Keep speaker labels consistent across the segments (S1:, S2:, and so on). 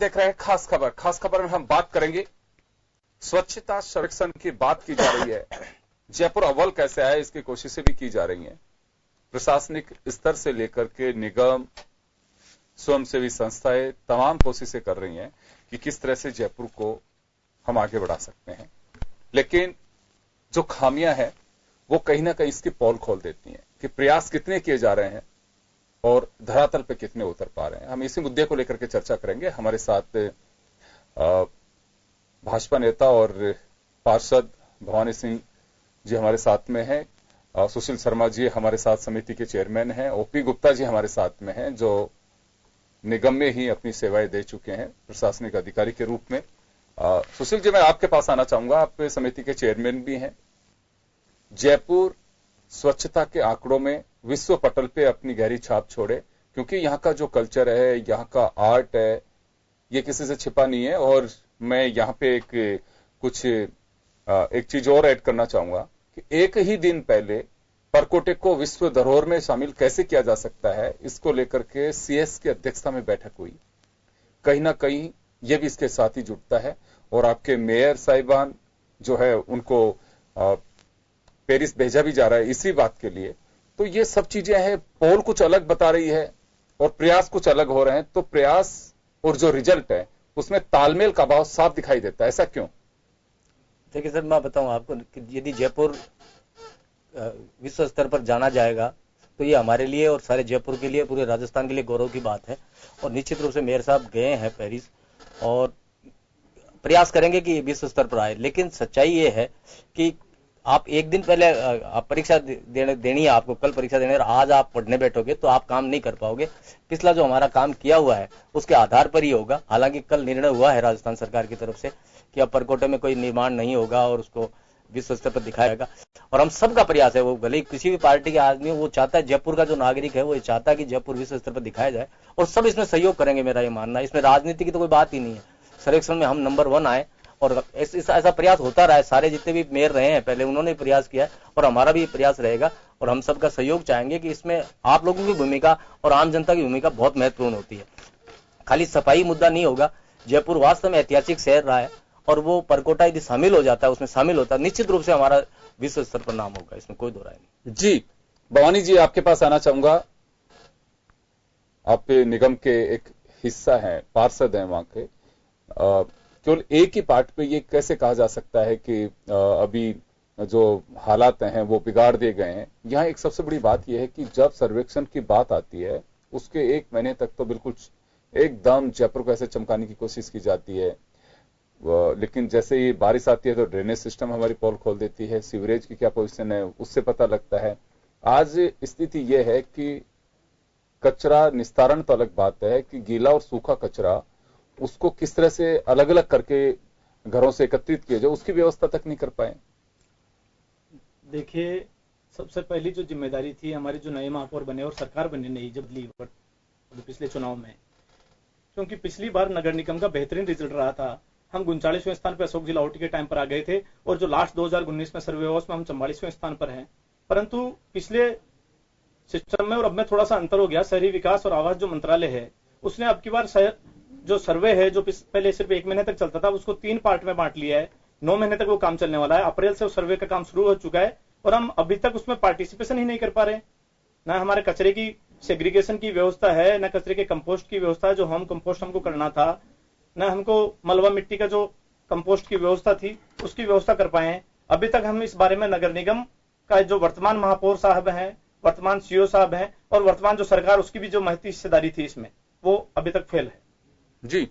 S1: देख रहे हैं खास खबर में हम बात करेंगे स्वच्छता सर्वेक्षण की बात की जा रही है। जयपुर अव्वल कैसे आए इसकी कोशिशें भी की जा रही हैं। प्रशासनिक स्तर से लेकर के निगम, स्वयंसेवी संस्थाएं तमाम कोशिशें कर रही हैं कि किस तरह से जयपुर को हम आगे बढ़ा सकते हैं। लेकिन जो खामियां हैं वो कहीं ना कहीं इसकी पोल खोल देती हैं कि प्रयास कितने किए जा रहे हैं और धरातल पे कितने उतर पा रहे हैं। हम इसी मुद्दे को लेकर के चर्चा करेंगे। हमारे साथ भाजपा नेता और पार्षद भवानी सिंह जी हमारे साथ में हैं। सुशील शर्मा जी हमारे साथ समिति के चेयरमैन हैं। ओपी गुप्ता जी हमारे साथ में हैं जो निगम में ही अपनी सेवाएं दे चुके हैं प्रशासनिक अधिकारी के रूप में। सुशील जी, मैं आपके पास आना चाहूंगा। आप समिति के चेयरमैन भी हैं। जयपुर स्वच्छता के आंकड़ों में विश्व पटल पे अपनी गहरी छाप छोड़े, क्योंकि यहाँ का जो कल्चर है, यहाँ का आर्ट है, ये किसी से छिपा नहीं है। और मैं यहाँ पे एक चीज और ऐड करना चाहूंगा कि एक ही दिन पहले परकोटे को विश्व धरोहर में शामिल कैसे किया जा सकता है, इसको लेकर के सीएस की अध्यक्षता में बैठक हुई। कहीं ना कहीं ये भी इसके साथ ही जुड़ता है। और आपके मेयर साहिबान जो है उनको पेरिस भेजा भी जा रहा है इसी बात के लिए। तो ये सब चीजें हैं। पोल कुछ अलग बता रही है और प्रयास कुछ अलग हो रहे हैं। तो प्रयास और जो रिजल्ट है उसमें तालमेल का अभाव साफ दिखाई देता है। ऐसा क्यों?
S2: देखिए सर, मैं बताऊं आपको कि यदि जयपुर विश्व स्तर पर जाना जाएगा तो ये हमारे लिए और सारे जयपुर के लिए, पूरे राजस्थान के लिए गौरव की बात है। और निश्चित रूप से मेयर साहब गए हैं पेरिस और प्रयास करेंगे कि विश्व स्तर पर आए। लेकिन सच्चाई ये है कि आप एक दिन पहले आप परीक्षा देनी है, आपको कल परीक्षा देनी है और आज आप पढ़ने बैठोगे तो आप काम नहीं कर पाओगे। पिछला जो हमारा काम किया हुआ है उसके आधार पर ही होगा। हालांकि कल निर्णय हुआ है राजस्थान सरकार की तरफ से कि अब परकोटे में कोई निर्माण नहीं होगा और उसको विश्व स्तर पर दिखाया जाएगा। और हम सबका प्रयास है, वो भले किसी भी पार्टी के आदमी, वो चाहता है, जयपुर का जो नागरिक है वो चाहता है कि जयपुर विश्व स्तर पर दिखाया जाए और सब इसमें सहयोग करेंगे। मेरा ये मानना है, इसमें राजनीति की तो कोई बात ही नहीं है। सर्वेक्षण में हम नंबर 1 आए और ऐसा प्रयास होता रहा है। सारे जितने भी मेयर रहे हैं पहले, उन्होंने प्रयास किया है और हमारा भी प्रयास रहेगा। और हम सबका सहयोग चाहेंगे कि इसमें आप लोगों की भूमिका और आम जनता की भूमिका बहुत महत्वपूर्ण होती है। खाली सफाई मुद्दा नहीं होगा। जयपुर वास्तव में ऐतिहासिक शहर रहा है और वो परकोटा यदि शामिल हो जाता है, उसमें शामिल होता है, निश्चित रूप से हमारा विश्व स्तर पर नाम होगा, इसमें कोई दो राय नहीं।
S1: जी भवानी जी, आपके पास आना चाहूंगा। आप निगम के एक हिस्सा हैं, पार्षद हैं वहां के। केवल एक ही पार्ट पे ये कैसे कहा जा सकता है कि अभी जो हालात हैं वो बिगाड़ दिए गए हैं? यहाँ एक सबसे बड़ी बात यह है कि जब सर्वेक्षण की बात आती है उसके 1 महीने तक तो बिल्कुल एकदम जयपुर को ऐसे चमकाने की कोशिश की जाती है। लेकिन जैसे ही बारिश आती है तो ड्रेनेज सिस्टम हमारी पोल खोल देती है। सीवरेज की क्या पोजीशन है उससे पता लगता है। आज स्थिति यह है कि कचरा निस्तारण तो अलग बात है कि गीला और सूखा कचरा उसको किस तरह से अलग अलग करके घरों से एकत्रित किया जाए, उसकी व्यवस्था तक नहीं कर पाए।
S3: देखिए, सबसे पहली जो जिम्मेदारी थी हमारे जो नए महापौर बने और सरकार बने नई जब ली पिछले चुनाव में, क्योंकि पिछली बार नगर निगम का बेहतरीन रिजल्ट रहा था। हम 39वें स्थान पर अशोक जी लाहौटी के टाइम पर आ गए थे और जो लास्ट 2019 में सर्वे हुआ उसमें हम 44वें स्थान पर हैं। परंतु पिछले सिस्टम में और अब में थोड़ा सा अंतर हो गया। शहरी विकास और आवास जो मंत्रालय है उसने अब की बार जो सर्वे है जो पहले सिर्फ 1 महीने तक चलता था उसको 3 पार्ट में बांट लिया है। 9 महीने तक वो काम चलने वाला है। अप्रैल से उस सर्वे का काम शुरू हो चुका है और हम अभी तक उसमें पार्टिसिपेशन ही नहीं कर पा रहे। ना हमारे कचरे की सेग्रीगेशन की व्यवस्था है, न कचरे के कंपोस्ट की व्यवस्था है जो होम कंपोस्ट हमको करना था, न हमको मलबा मिट्टी का जो कंपोस्ट की व्यवस्था थी उसकी व्यवस्था कर पाए। अभी तक हम इस बारे में नगर निगम का जो वर्तमान महापौर साहब हैं, वर्तमान सीओ साहब हैं और वर्तमान जो सरकार उसकी भी जो महती हिस्सेदारी थी इसमें, वो अभी तक फेल है।
S1: जी,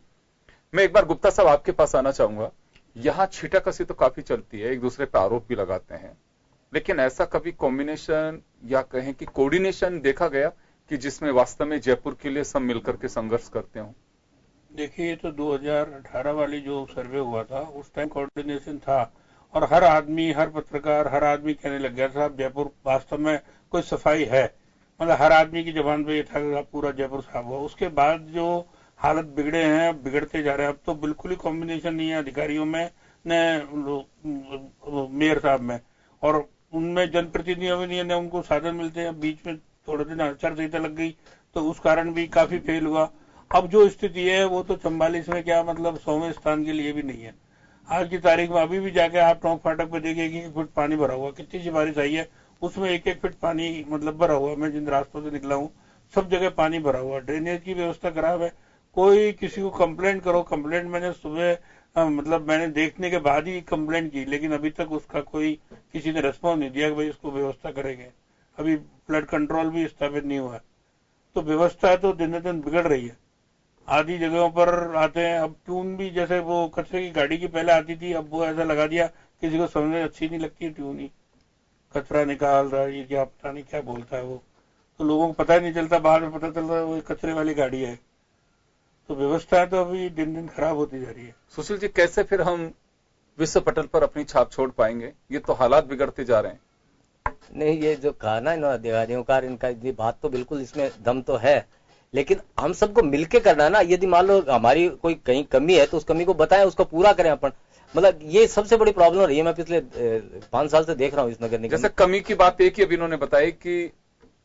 S1: मैं एक बार गुप्ता साहब आपके पास आना चाहूंगा। यहां छीटाकसी तो काफी चलती है, एक दूसरे पे आरोप भी लगाते हैं, लेकिन ऐसा कभी कॉम्बिनेशन या कहें कि कोऑर्डिनेशन देखा गया कि जिसमें वास्तव में जयपुर के लिए सब मिलकर के संघर्ष करते हो?
S4: देखिए, ये तो 2018 वाली जो सर्वे हुआ था उस टाइम कोऑर्डिनेशन था और हर आदमी, हर पत्रकार, हर आदमी कहने लग गया था जयपुर वास्तव में कोई सफाई है। मतलब हर आदमी की जुबान पे ये था कि पूरा जयपुर साफ हुआ। उसके बाद जो हालत बिगड़े हैं, बिगड़ते जा रहे हैं। अब तो बिल्कुल ही कॉम्बिनेशन नहीं है अधिकारियों में न मेयर साहब में, और उनमें जनप्रतिनिधियों में न उनको साधन मिलते हैं। बीच में थोड़े दिन आचार संहिता लग गई तो उस कारण भी काफी फेल हुआ। अब जो स्थिति है वो तो 44 में क्या मतलब 100वें स्थान के लिए भी नहीं है। आज की तारीख में अभी भी जाके आप टोंक फाटक पे देखिए कि 1 फुट पानी भरा हुआ, कितनी सी बारिश आई है उसमें 1-1 फुट पानी मतलब भरा हुआ। मैं जिन रास्तों से निकला हूँ सब जगह पानी भरा हुआ, ड्रेनेज की व्यवस्था खराब है। कोई किसी को कंप्लेंट करो, कंप्लेंट मैंने सुबह मतलब मैंने देखने के बाद ही कंप्लेंट की, लेकिन अभी तक उसका कोई किसी ने रेस्पॉन्स नहीं दिया कि भाई इसको व्यवस्था करेंगे। अभी फ्लड कंट्रोल भी स्थापित नहीं हुआ है, तो व्यवस्था तो दिन दिन बिगड़ रही है। आधी जगहों पर आते हैं, अब ट्यून भी जैसे वो कचरे की गाड़ी की पहले आती थी, अब वो ऐसा लगा दिया किसी को समझ में अच्छी नहीं लगती ट्यून ही, कचरा निकाल रहा है, ये क्या पता नहीं क्या बोलता है वो, तो लोगों को पता ही नहीं चलता, बाद में पता चलता है वो कचरे वाली गाड़ी है। तो व्यवस्था तो अभी दिन दिन खराब होती जा रही है।
S1: सुशील जी, कैसे फिर हम विश्व पटल पर अपनी छाप छोड़ पाएंगे? ये तो हालात बिगड़ते जा रहे हैं।
S2: नहीं, ये जो कहा ना इन अधिकारियों का, इनका ये बात तो बिल्कुल इसमें दम तो है, लेकिन हम सबको मिलके करना है ना। यदि मान लो हमारी कोई कहीं कमी है तो उस कमी को बताएं, उसको पूरा करें अपन। मतलब ये सबसे बड़ी प्रॉब्लम रही है, मैं पिछले 5 साल से देख रहा हूँ इस नगर निगम।
S1: जैसे कमी की बात एक ही अभी इन्होंने बताई कि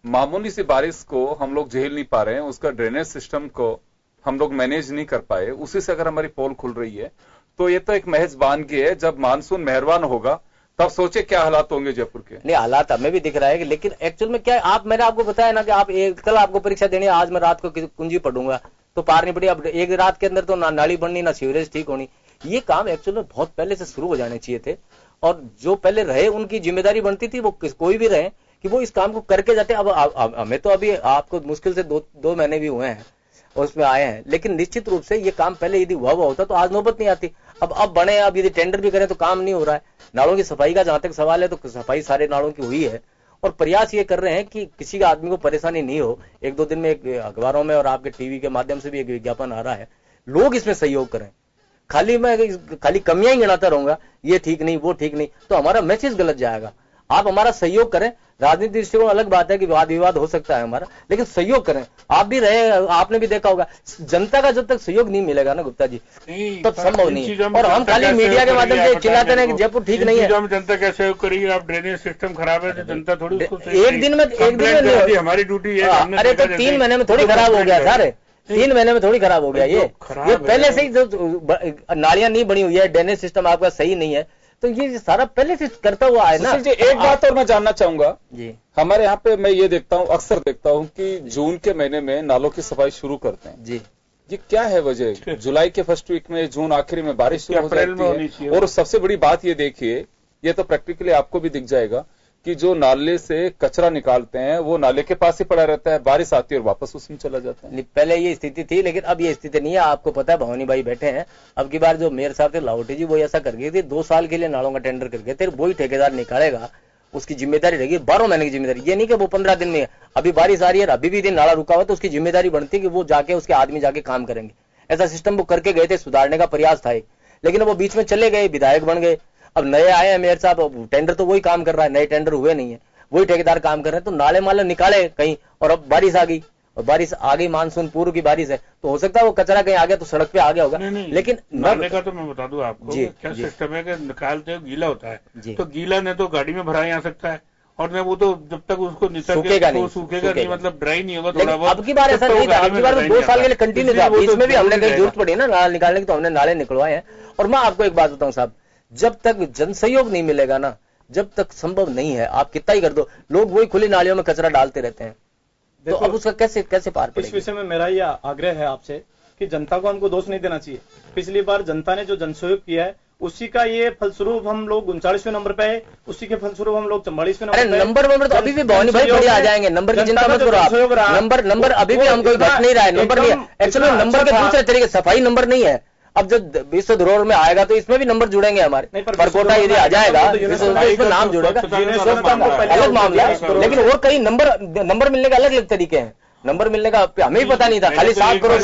S1: मामूली सी बारिश को हम लोग झेल नहीं पा रहे हैं, उसका ड्रेनेज सिस्टम को हम लोग मैनेज नहीं कर पाए, उसी से अगर हमारी पोल खुल रही है तो ये तो एक महज वानगी है। जब मानसून मेहरबान होगा तब सोचे क्या हालात होंगे जयपुर के।
S2: नहीं, हालात हमें भी दिख रहा है, लेकिन एक्चुअल में क्या है, मैंने आपको बताया ना कि आप कल आपको परीक्षा देनी है, आज मैं रात को कुंजी पढ़ूंगा तो पार नहीं पड़ी। अब एक रात के अंदर तो ना नाली बननी ना सीवरेज ठीक होनी। ये काम एक्चुअल में बहुत पहले से शुरू हो जाने चाहिए थे, और जो पहले रहे उनकी जिम्मेदारी बनती थी, वो कोई भी रहे कि वो इस काम को करके जाते। अब हमें तो अभी आपको मुश्किल से 2 महीने भी हुए हैं उसमें आए हैं, लेकिन निश्चित रूप से ये काम पहले यदि हुआ होता तो आज नौबत नहीं आती। अब बने, अब यदि टेंडर भी करें तो काम नहीं हो रहा है। नालों की सफाई का जहां तक सवाल है तो सफाई सारे नालों की हुई है, और प्रयास ये कर रहे हैं कि किसी का आदमी को परेशानी नहीं हो। 1-2 दिन में एक अखबारों में और आपके टीवी के माध्यम से भी एक विज्ञापन आ रहा है, लोग इसमें सहयोग करें। खाली कमियां ही गिनाता रहूंगा, ये ठीक नहीं वो ठीक नहीं, तो हमारा मैसेज गलत जाएगा। आप हमारा सहयोग करें। राजनीतिक दृष्टिकोण अलग बात है कि वाद विवाद हो सकता है हमारा, लेकिन सहयोग करें। आप भी रहे, आपने भी देखा होगा, जनता का जब तक सहयोग नहीं मिलेगा ना गुप्ता जी तब संभव नहीं है। और हम खाली मीडिया के माध्यम से चिल्लाते हैं कि जयपुर ठीक नहीं है।
S4: जनता क्या सहयोग करेगी? आप ड्रेनेज सिस्टम खराब है तो जनता थोड़ी
S2: एक दिन में
S4: हमारी ड्यूटी है।
S2: अरे तो 3 महीने में थोड़ी खराब हो गया सर, 3 महीने में थोड़ी खराब हो गया। ये पहले से ही जो नालियां नहीं बनी हुई है, ड्रेनेज सिस्टम आपका सही नहीं है, तो ये सारा पहले से करता हुआ है ना।
S1: जी, एक बात और मैं जानना चाहूंगा
S2: जी।
S1: हमारे यहाँ पे मैं ये देखता हूँ, अक्सर देखता हूँ कि जून के महीने में नालों की सफाई शुरू करते हैं
S2: जी।
S1: ये क्या है वजह? जुलाई के फर्स्ट वीक में, जून आखिरी में बारिश शुरू हो जाती है। और सबसे बड़ी बात ये देखिए, ये तो प्रैक्टिकली आपको भी दिख जाएगा कि जो नाले से कचरा निकालते हैं वो नाले के पास ही पड़ा रहता है, बारिश आती है और वापस उसमें चला जाता है।
S2: पहले ये स्थिति थी, लेकिन अब ये स्थिति नहीं है। आपको पता है, भवानी भाई बैठे हैं, अब की बार जो मेयर साहब थे लाहौटी जी, वो ऐसा कर गए थे, 2 साल के लिए नालों का टेंडर कर गए थे। वही ठेकेदार निकालेगा, उसकी जिम्मेदारी रहेगी 12 महीने की जिम्मेदारी। ये नहीं कि वो 15 दिन में, अभी बारिश आ रही है अभी भी दिन नाला रुका हुआ, तो उसकी जिम्मेदारी बनती है कि वो जाके उसके आदमी जाके काम करेंगे। ऐसा सिस्टम वो करके गए थे, सुधारने का प्रयास था, लेकिन वो बीच में चले गए, विधायक बन गए। अब नए आए हैं मेयर साहब, टेंडर तो वही काम कर रहा है, नए टेंडर हुए नहीं है, वही ठेकेदार काम कर रहे हैं। तो नाले माले निकाले कहीं, और अब बारिश आ गई, और बारिश आ गई, मानसून पूर्व की बारिश है, तो हो सकता है वो कचरा कहीं आ गया तो सड़क पे आ गया होगा। लेकिन
S4: नाले का तो मैं बता दूं आपको क्या सिस्टम है कि निकालते हो गीला होता है, तो गीला न तो गाड़ी में भरा जा सकता है, और न वो तो जब तक उसको सूखेगा नहीं, मतलब ड्राई नहीं होगा थोड़ा बहुत।
S2: अब की बार ऐसा नहीं था, अब की बार 2 साल के लिए कंटिन्यू था। इसमें भी हमने कहीं जरूरत पड़ी ना नाला निकालने की, तो हमने नाले निकलवाए हैं। और मैं आपको एक बात बताऊं साहब, जब तक जन सहयोग नहीं मिलेगा ना, जब तक संभव नहीं है, आप कितना ही कर दो, लोग वही खुली नालियों में कचरा डालते रहते हैं, तो अब उसका कैसे पार पड़ेगा?
S3: इस विषय में मेरा यह आग्रह है आपसे कि जनता को हमको दोष नहीं देना चाहिए। पिछली बार जनता ने जो जनसहयोग किया है, उसी का ये फलस्वरूप हम लोग 39वें नंबर पे है, उसी के फलस्वरूप हम लोग 44वें नंबर पे।
S2: नंबर तो अभी भी भवानी भाई बढ़िया आ जाएंगे, नंबर की चिंता मत करो आप। नंबर अभी भी हम कोई घट नहीं रहा है, नंबर नहीं है। एक्चुअली नंबर के दूसरे तरीके, सफाई नंबर नहीं है। अब जब विश्व धरोहर में आएगा तो इसमें भी नंबर जुड़ेंगे हमारे, परकोटा यदि आ जाएगा इसमें नाम जुड़ेगा, अलग मामला है। लेकिन और कई नंबर मिलने के अलग तरीके हैं। नंबर मिलने का हमें ही पता नहीं था, खाली 7 करोड़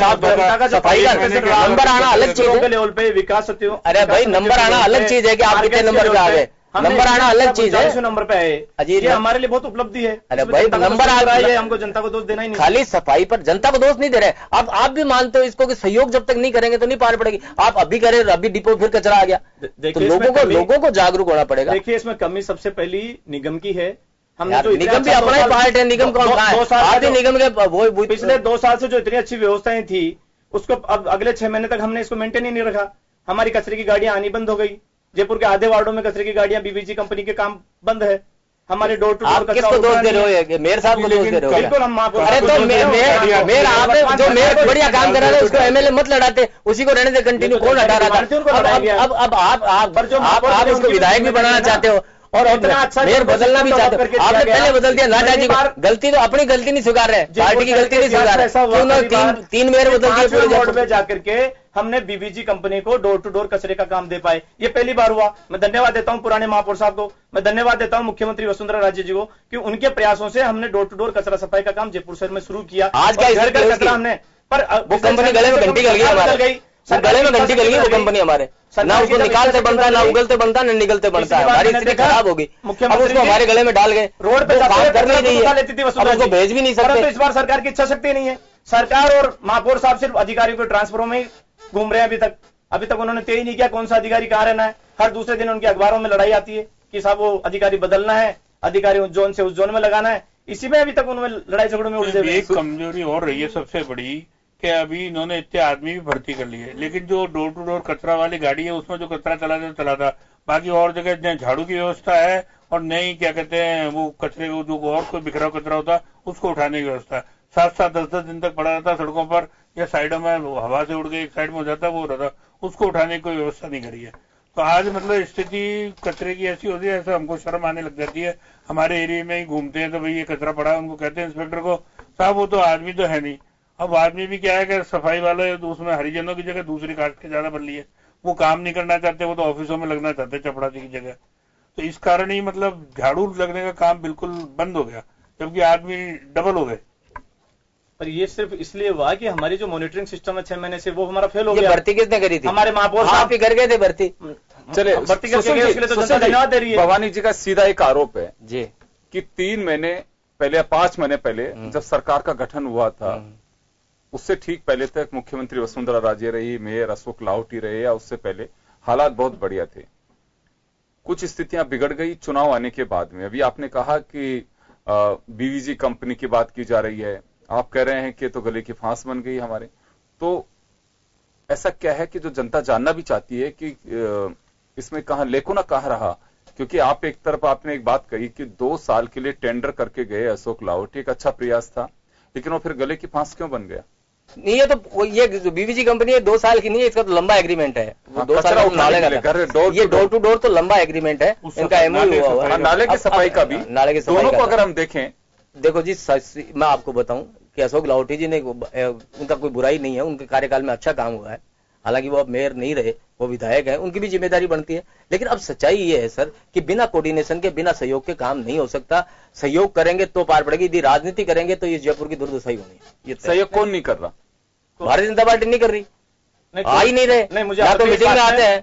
S2: सफाई का नंबर आना अलग चीज है।
S3: लेवल पे विकास,
S2: अरे भाई नंबर आना अलग चीज है कि आप कितने नंबर पे आ गए, नंबर आना अलग चीज है।
S3: नंबर पे आए अजीत, ये हमारे लिए बहुत उपलब्धि है।
S2: अरे भाई नंबर आ रहा है,
S3: हमको जनता को दोष देना ही नहीं।
S2: खाली सफाई पर जनता को दोष नहीं दे रहे। अब आप भी मानते हो इसको कि सहयोग जब तक नहीं करेंगे तो नहीं पार पड़ेगी। आप अभी करें, अभी डिपो फिर कचरा आ गया, तो लोगों को जागरूक होना पड़ेगा।
S3: देखिए इसमें कमी सबसे पहली निगम की है।
S2: हमने जो निगम भी अपना ही पार्ट है, निगम कौन सा है? निगम के
S3: पिछले 2 साल से जो इतनी अच्छी व्यवस्थाएं थी उसको अब अगले 6 महीने तक हमने इसको मेंटेन ही नहीं रखा। हमारी कचरे की गाड़ियां आनी बंद हो गई। जयपुर के आधे वार्डों में कचरे की गाड़ियां बीवीजी कंपनी के काम बंद है। हमारे डोर टू डोर
S2: किसको दोष दे रहे हो? मेयर साहब को दोष दे रहे हो?
S3: बिल्कुल हम
S2: अरे तो मेयर आप जो मेयर बढ़िया काम कर रहा है उसको एमएलए मत लड़ाते, उसी को रहने दे कंटिन्यू। कौन हटा रहा था? अब आप उसको विधायक भी बनाना चाहते हो और मेयर बदलना भी चाहते हो। आपने पहले बदल दिया नाडा जी को। गलती तो अपनी गलती नहीं स्वीकार रहे, पार्टी की गलती नहीं स्वीकार रहे। क्यों ना तीन मेयर बदल दिए पूरे
S3: वार्ड में जाकर के हमने बीवीजी कंपनी को डोर टू डोर कचरे का काम दे पाए। ये पहली बार हुआ। मैं धन्यवाद देता हूं पुराने महापौर साहब को, मैं धन्यवाद देता हूं मुख्यमंत्री वसुंधरा राजे जी को कि उनके प्रयासों से हमने डोर टू डोर कचरा सफाई का काम जयपुर शहर में शुरू किया।
S2: आज क्या घर का कचरा हमने, पर वो कंपनी गले में घंटी गल गई हमारे, गले में घंटी गल गई वो कंपनी हमारे। ना उसको निकालते बनता है, ना उगलते बनता है, ना निकलते बनता है। हमारी स्थिति खराब होगी। अब उसको हमारे गले में डाल गए,
S3: रोड पे
S2: काम कर नहीं रही है, उसको भेज भी नहीं सकते।
S3: इस बार सरकार की इच्छा शक्ति नहीं है। सरकार और महापौर साहब सिर्फ अधिकारियों के ट्रांसफरों में घूम रहे हैं। अभी तक उन्होंने तय ही नहीं किया कौन सा अधिकारी कहां रहना है। हर दूसरे दिन उनके अखबारों में लड़ाई आती है कि साहब वो अधिकारी बदलना है, अधिकारी उस जोन से उस जोन में लगाना है। इसी में अभी तक उन्होंने लड़ाई झगड़ों में उलझे हुए।
S4: एक कमजोरी और रही है सबसे बड़ी कि अभी इन्होंने इतने आदमी भी भर्ती कर लिए, लेकिन जो डोर टू डोर कचरा वाली गाड़ी है उसमें जो कचरा चला था। बाकी और जगह झाड़ू की व्यवस्था है और नई क्या कहते हैं वो कचरे को जो और कोई बिखरा कचरा होता उसको उठाने की व्यवस्था है। 7-7 10-10 दिन तक पड़ा रहता सड़कों पर या साइडों में, हवा से उड़ के एक साइड में हो जाता वो रहता, उसको उठाने की कोई व्यवस्था नहीं करी है। तो आज मतलब स्थिति कचरे की ऐसी होती है, ऐसा हमको शर्म आने लग जाती है। हमारे एरिया में ही घूमते हैं तो भाई ये कचरा पड़ा है, उनको कहते हैं इंस्पेक्टर को साहब वो तो आदमी तो है नहीं। अब आदमी भी क्या है कि सफाई वाले तो उसमें हरिजनों की जगह दूसरी कास्ट के ज्यादा बन ली है। वो काम नहीं करना चाहते, वो तो ऑफिसों में लगना चाहते चपड़ासी की जगह। तो इस कारण ही मतलब झाड़ू लगने का काम बिल्कुल बंद हो गया, जबकि आदमी डबल हो गए।
S3: पर ये सिर्फ इसलिए हुआ कि हमारी जो मॉनिटरिंग सिस्टम है 6 महीने से वो हमारा फेल हो गया।
S2: भर्ती किसने करी थी?
S3: हमारे महापौर साहब
S2: ही कर गए थे भर्ती।
S1: चले
S3: भर्ती करके उसके लिए तो जनता धन्यवाद दे रही है।
S1: भवानी जी का सीधा एक आरोप है
S2: जी
S1: कि 3 महीने पहले या 5 महीने पहले जब सरकार का गठन हुआ था उससे ठीक पहले तक मुख्यमंत्री वसुंधरा राजे रही, मेयर अशोक लाहोटी रहे या उससे पहले हालात बहुत बढ़िया थे। कुछ स्थितियां बिगड़ गई चुनाव आने के बाद में। अभी आपने कहा कि बीवीजी कंपनी की बात की जा रही है, आप कह रहे हैं कि तो गले की फांस बन गई हमारे। तो ऐसा क्या है कि जो जनता जानना भी चाहती है कि इसमें कहां लेकुना कहां रहा? क्योंकि आप एक तरफ आपने एक बात कही कि 2 साल के लिए टेंडर करके गए अशोक लाहोटी, एक अच्छा प्रयास था, लेकिन वो फिर गले की फांस क्यों बन गया?
S2: नहीं ये तो ये जो बीवीजी कंपनी है 2 साल की नहीं है, इसका तो लंबा एग्रीमेंट है।
S1: हाँ,
S2: 2 साल ये डोर टू डोर तो लंबा एग्रीमेंट है, इनका एमओयू हुआ हुआ है।
S1: नाले की सफाई का भी,
S2: नाले की सफाई
S1: दोनों को अगर हम देखें,
S2: देखो जी मैं आपको बताऊं कि अशोक लाहोटी जी ने, उनका कोई बुराई नहीं है, उनके कार्यकाल में अच्छा काम हुआ है। हालांकि वो अब मेयर नहीं रहे, वो विधायक हैं, उनकी भी जिम्मेदारी बनती है। लेकिन अब सच्चाई ये है सर कि बिना कोऑर्डिनेशन के, बिना सहयोग के काम नहीं हो सकता। सहयोग करेंगे तो पार पड़ेगी, यदि राजनीति करेंगे तो ये जयपुर की दुर्दशा ही होनी है। ये
S1: सहयोग कौन नहीं कर रहा?
S2: भारतीय जनता पार्टी नहीं कर रही, आ ही नहीं रहे।
S3: नहीं, मुझे
S2: या तो मीटिंग में आते हैं,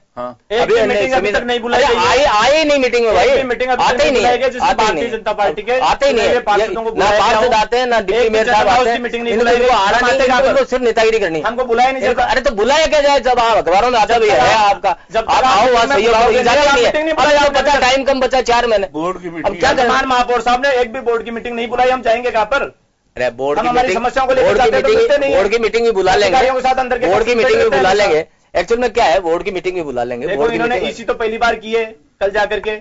S3: अभी मीटिंग अभी तक नहीं बुलाई,
S2: आए ही नहीं मीटिंग में भाई,
S3: मीटिंग
S2: आते ही नहीं,
S3: भारतीय जनता पार्टी के
S2: आते ही नहीं, ना पार्षद आते हैं, ना डिप्टी मेयर साहब आते हैं। मीटिंग नहीं बुलाई, आना नहीं, सिर्फ नेतागिरी करनी,
S3: हमको बुलाया नहीं जाता।
S2: अरे तो बुलाया क्या जाए? जब आप अखबारों में आता भी है आपका, जब आप आओ वहां सहयोग पता, टाइम कम बचा 4 महीने।
S4: बोर्ड की मीटिंग,
S3: अब क्या करना? महापौर साहब ने एक भी बोर्ड की मीटिंग नहीं बुलाई, हम जाएंगे कहां पर?
S2: अरे बोर्ड की
S3: मीटिंग,
S2: समस्याओं को लेकर बोर्ड की मीटिंग भी बुला लेंगे, बोर्ड की मीटिंग भी बुला लेंगे। एक्चुअल में क्या है, बोर्ड की मीटिंग भी बुला लेंगे।
S3: देखो इन्होंने इसी तो पहली बार की है, कल जाकर के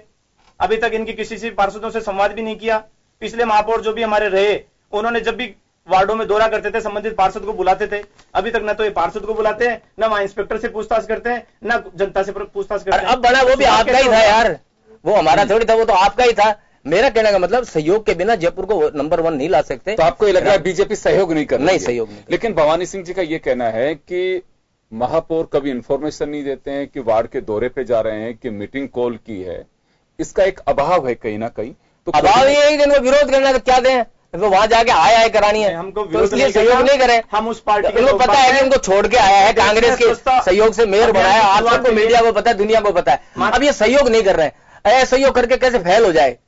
S3: अभी तक इनकी किसी से पार्षदों से संवाद भी नहीं किया। पिछले महापौर जो भी हमारे रहे, उन्होंने जब भी वार्डों में दौरा करते थे संबंधित पार्षद को बुलाते थे। अभी तक न तो ये पार्षद को बुलाते हैं, न वहां इंस्पेक्टर से पूछताछ करते हैं, न जनता से पूछताछ करते हैं।
S2: अब बना वो भी आपका ही था यार, वो हमारा थोड़ी था, वो तो आपका ही था। मेरा कहने का मतलब सहयोग के बिना जयपुर को नंबर 1 नहीं ला सकते।
S1: तो आपको ये लग रहा है बीजेपी सहयोग नहीं कर रही?
S2: नहीं, सहयोग नहीं।
S1: लेकिन भवानी सिंह जी का ये कहना है कि महापौर कभी इन्फॉर्मेशन नहीं देते हैं कि वार्ड के दौरे पे जा रहे हैं, कि मीटिंग कॉल की है। इसका एक अभाव है कहीं ना कहीं। तो
S2: अभाव ये है कि इनको विरोध करना, तो क्या दें? तो वहां जाके आए करानी है, हमको तो इसलिए सहयोग नहीं करें।
S3: हम उस पार्टी
S2: इनको पता है कि इनको छोड़ के आया है, कांग्रेस के सहयोग से मेयर बनाया। आप सबको, मीडिया को पता है, दुनिया को पता है। अब ये सहयोग नहीं कर रहे हैं, असहयोग करके कैसे फेल हो जाए?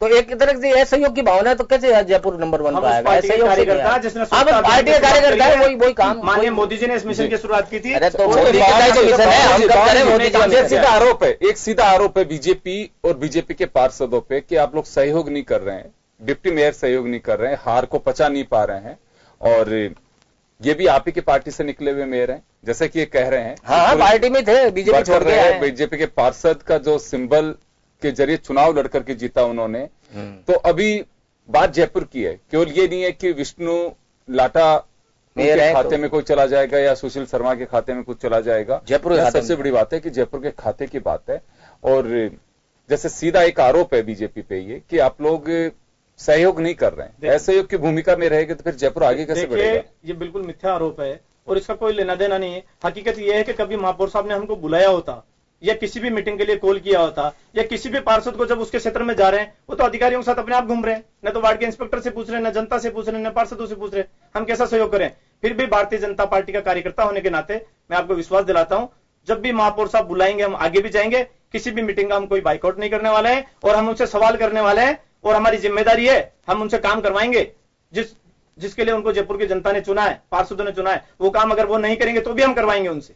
S2: तो एक तरह से असहयोग की भावना है, तो कैसे जयपुर नंबर 1 पाएगा? सहयोग कार्यकर्ता जिसने पार्टी का कार्यकर्ता है, वही काम।
S3: माननीय मोदी जी ने इस मिशन की शुरुआत की थी।
S2: अरे तो मोदी का मिशन है, हम कब करें? मोदी जी
S1: सीधा आरोप है, एक सीधा आरोप है बीजेपी और बीजेपी के पार्षदों पे कि आप लोग सहयोग नहीं कर रहे हैं, डिप्टी मेयर सहयोग नहीं कर रहे हैं, हार को पचा नहीं पा रहे हैं। और ये भी आप ही की पार्टी से निकले हुए मेयर हैं, जैसे कि ये कह रहे हैं।
S2: हाँ, पार्टी में थे, बीजेपी छोड़ के आए।
S1: बीजेपी के पार्षद का जो सिंबल के जरिए चुनाव लड़कर के जीता उन्होंने। तो अभी बात जयपुर की है, केवल ये नहीं है कि विष्णु लाटा के खाते में कोई चला जाएगा या सुशील शर्मा के खाते में कुछ चला जाएगा।
S2: जयपुर
S1: सबसे बड़ी बात है कि जयपुर के खाते की बात है। और जैसे सीधा एक आरोप है बीजेपी पे ये कि आप लोग सहयोग नहीं कर रहे हैं, असहयोग की भूमिका में रहेगा तो फिर जयपुर आगे कैसे बढ़ेगा?
S3: ये बिल्कुल मिथ्या आरोप है और इसका कोई लेना देना नहीं है। हकीकत यह है कि कभी महापौर साहब ने हमको बुलाया होता या किसी भी मीटिंग के लिए कॉल किया होता या किसी भी पार्षद को जब उसके क्षेत्र में जा रहे हैं, वो तो अधिकारियों के साथ अपने आप घूम रहे हैं, न तो वार्ड के इंस्पेक्टर से पूछ रहे हैं, न जनता से पूछ रहे हैं, न पार्षदों से पूछ रहे हैं, हम कैसा सहयोग करें? फिर भी भारतीय जनता पार्टी का कार्यकर्ता होने के नाते मैं आपको विश्वास दिलाता हूं, जब भी महापौर साहब बुलाएंगे हम आगे भी जाएंगे। किसी भी मीटिंग का हम कोई बाइकआउट नहीं करने वाले हैं और हम उनसे सवाल करने वाले हैं और हमारी जिम्मेदारी है, हम उनसे काम करवाएंगे। जिसके लिए उनको जयपुर की जनता ने चुना है, पार्षदों ने चुना है, वो काम अगर वो नहीं करेंगे तो भी हम करवाएंगे उनसे।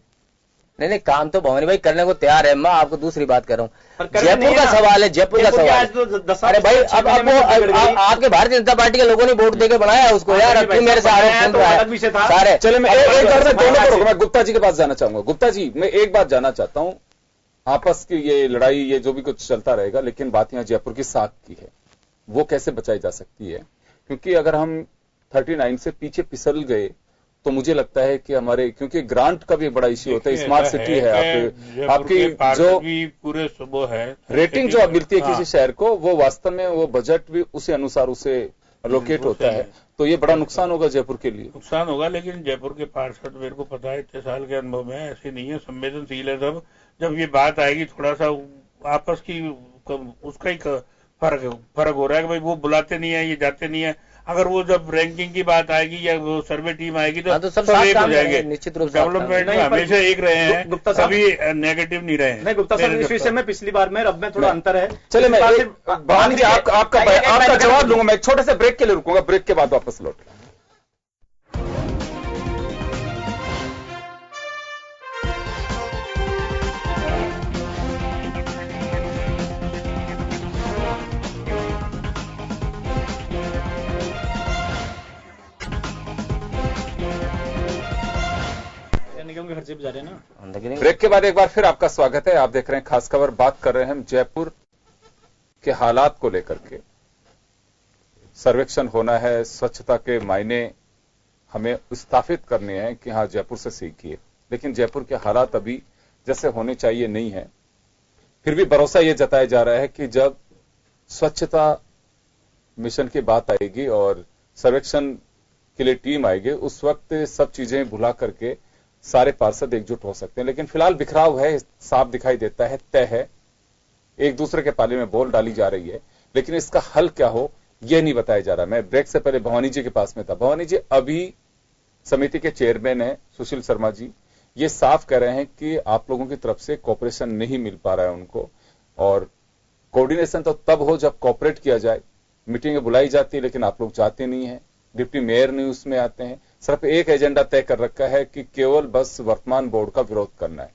S2: नहीं, काम तो भवानी भाई करने को तैयार है। मैं आपको दूसरी बात कर रहा हूँ, जयपुर का सवाल है, जयपुर का सवाल। अरे भाई, अब आपके भारतीय जनता पार्टी के लोगों ने वोट देकर बनाया उसको यार, अब मेरे से आरोप सुन रहा है सारे।
S1: चलो मैं एक बार में दोनों को मैं गुप्ता जी के पास जाना चाहूंगा। गुप्ता जी, मैं एक बात जानना चाहता हूं, आपस की ये लड़ाई, ये जो भी कुछ चलता रहेगा, लेकिन बात यहां जयपुर की साख की है, वो कैसे बचाई जा सकती है? क्योंकि अगर हम 39 से पीछे फिसल गए तो मुझे लगता है कि हमारे, क्योंकि ग्रांट का भी बड़ा इश्यू होता है, स्मार्ट सिटी है, आपकी जो
S4: पूरे सुबह है
S1: रेटिंग जो मिलती है किसी शहर को, वो वास्तव में वो बजट भी उसी अनुसार उसे लोकेट होता है, तो ये बड़ा नुकसान होगा जयपुर के लिए।
S4: नुकसान होगा, लेकिन जयपुर के पार्षद, मेरे को पता है, इतने साल के अनुभव में, ऐसे नहीं है, संवेदनशील है सब। जब ये बात आएगी थोड़ा सा आपस की, उसका ही फर्क हो रहा है कि भाई वो बुलाते नहीं है, ये जाते नहीं है। अगर वो जब रैंकिंग की बात आएगी या वो सर्वे टीम आएगी तो सब एक हो जाएंगे।
S2: निश्चित रूप से
S4: डेवलपमेंट में हमेशा एक रहे हैं, कभी नेगेटिव नहीं रहे।
S3: नहीं गुप्ता साहब, इस विषय में पिछली बार में अब में थोड़ा अंतर है।
S1: चले मैं भवानी जी आपका जवाब लूंगा, मैं एक छोटे से ब्रेक के लिए रुकूंगा, ब्रेक के बाद वापस लौट।
S3: निगम के खर्चे भी जा रहे हैं ना।
S1: ब्रेक के बाद एक बार फिर आपका स्वागत है। आप देख रहे हैं खास खबर। बात कर रहे हैं हम जयपुर के हालात को लेकर के। सर्वेक्षण होना है, स्वच्छता के मायने हमें स्थापित करने हैं कि हाँ जयपुर से सीखिए, लेकिन जयपुर के हालात अभी जैसे होने चाहिए नहीं है। फिर भी भरोसा यह जताया जा रहा है कि जब स्वच्छता मिशन की बात आएगी और सर्वेक्षण के लिए टीम आएगी, उस वक्त सब चीजें भुला करके सारे पार्षद एकजुट हो सकते हैं। लेकिन फिलहाल बिखराव है, साफ दिखाई देता है, तय है, एक दूसरे के पाले में बॉल डाली जा रही है, लेकिन इसका हल क्या हो यह नहीं बताया जा रहा। मैं ब्रेक से पहले भवानी जी के पास में था। भवानी जी, अभी समिति के चेयरमैन है सुशील शर्मा जी, ये साफ कह रहे हैं कि आप लोगों की तरफ से कोऑपरेशन नहीं मिल पा रहा है उनको, और कोऑर्डिनेशन तो तब हो जब कोऑपरेट किया जाए। मीटिंगें बुलाई जाती है लेकिन आप लोग जाते नहीं है, डिप्टी मेयर नहीं उसमें आते हैं। सिर्फ एक एजेंडा तय कर रखा है कि केवल बस वर्तमान बोर्ड का विरोध करना है।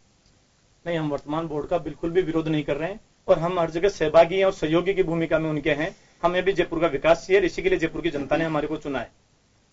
S3: नहीं, हम वर्तमान बोर्ड का बिल्कुल भी विरोध नहीं कर रहे हैं और हम हर जगह सहभागी और सहयोगी की भूमिका में उनके हैं। हमें भी जयपुर का विकास चाहिए, इसी के लिए जयपुर की जनता ने हमारे को चुना है।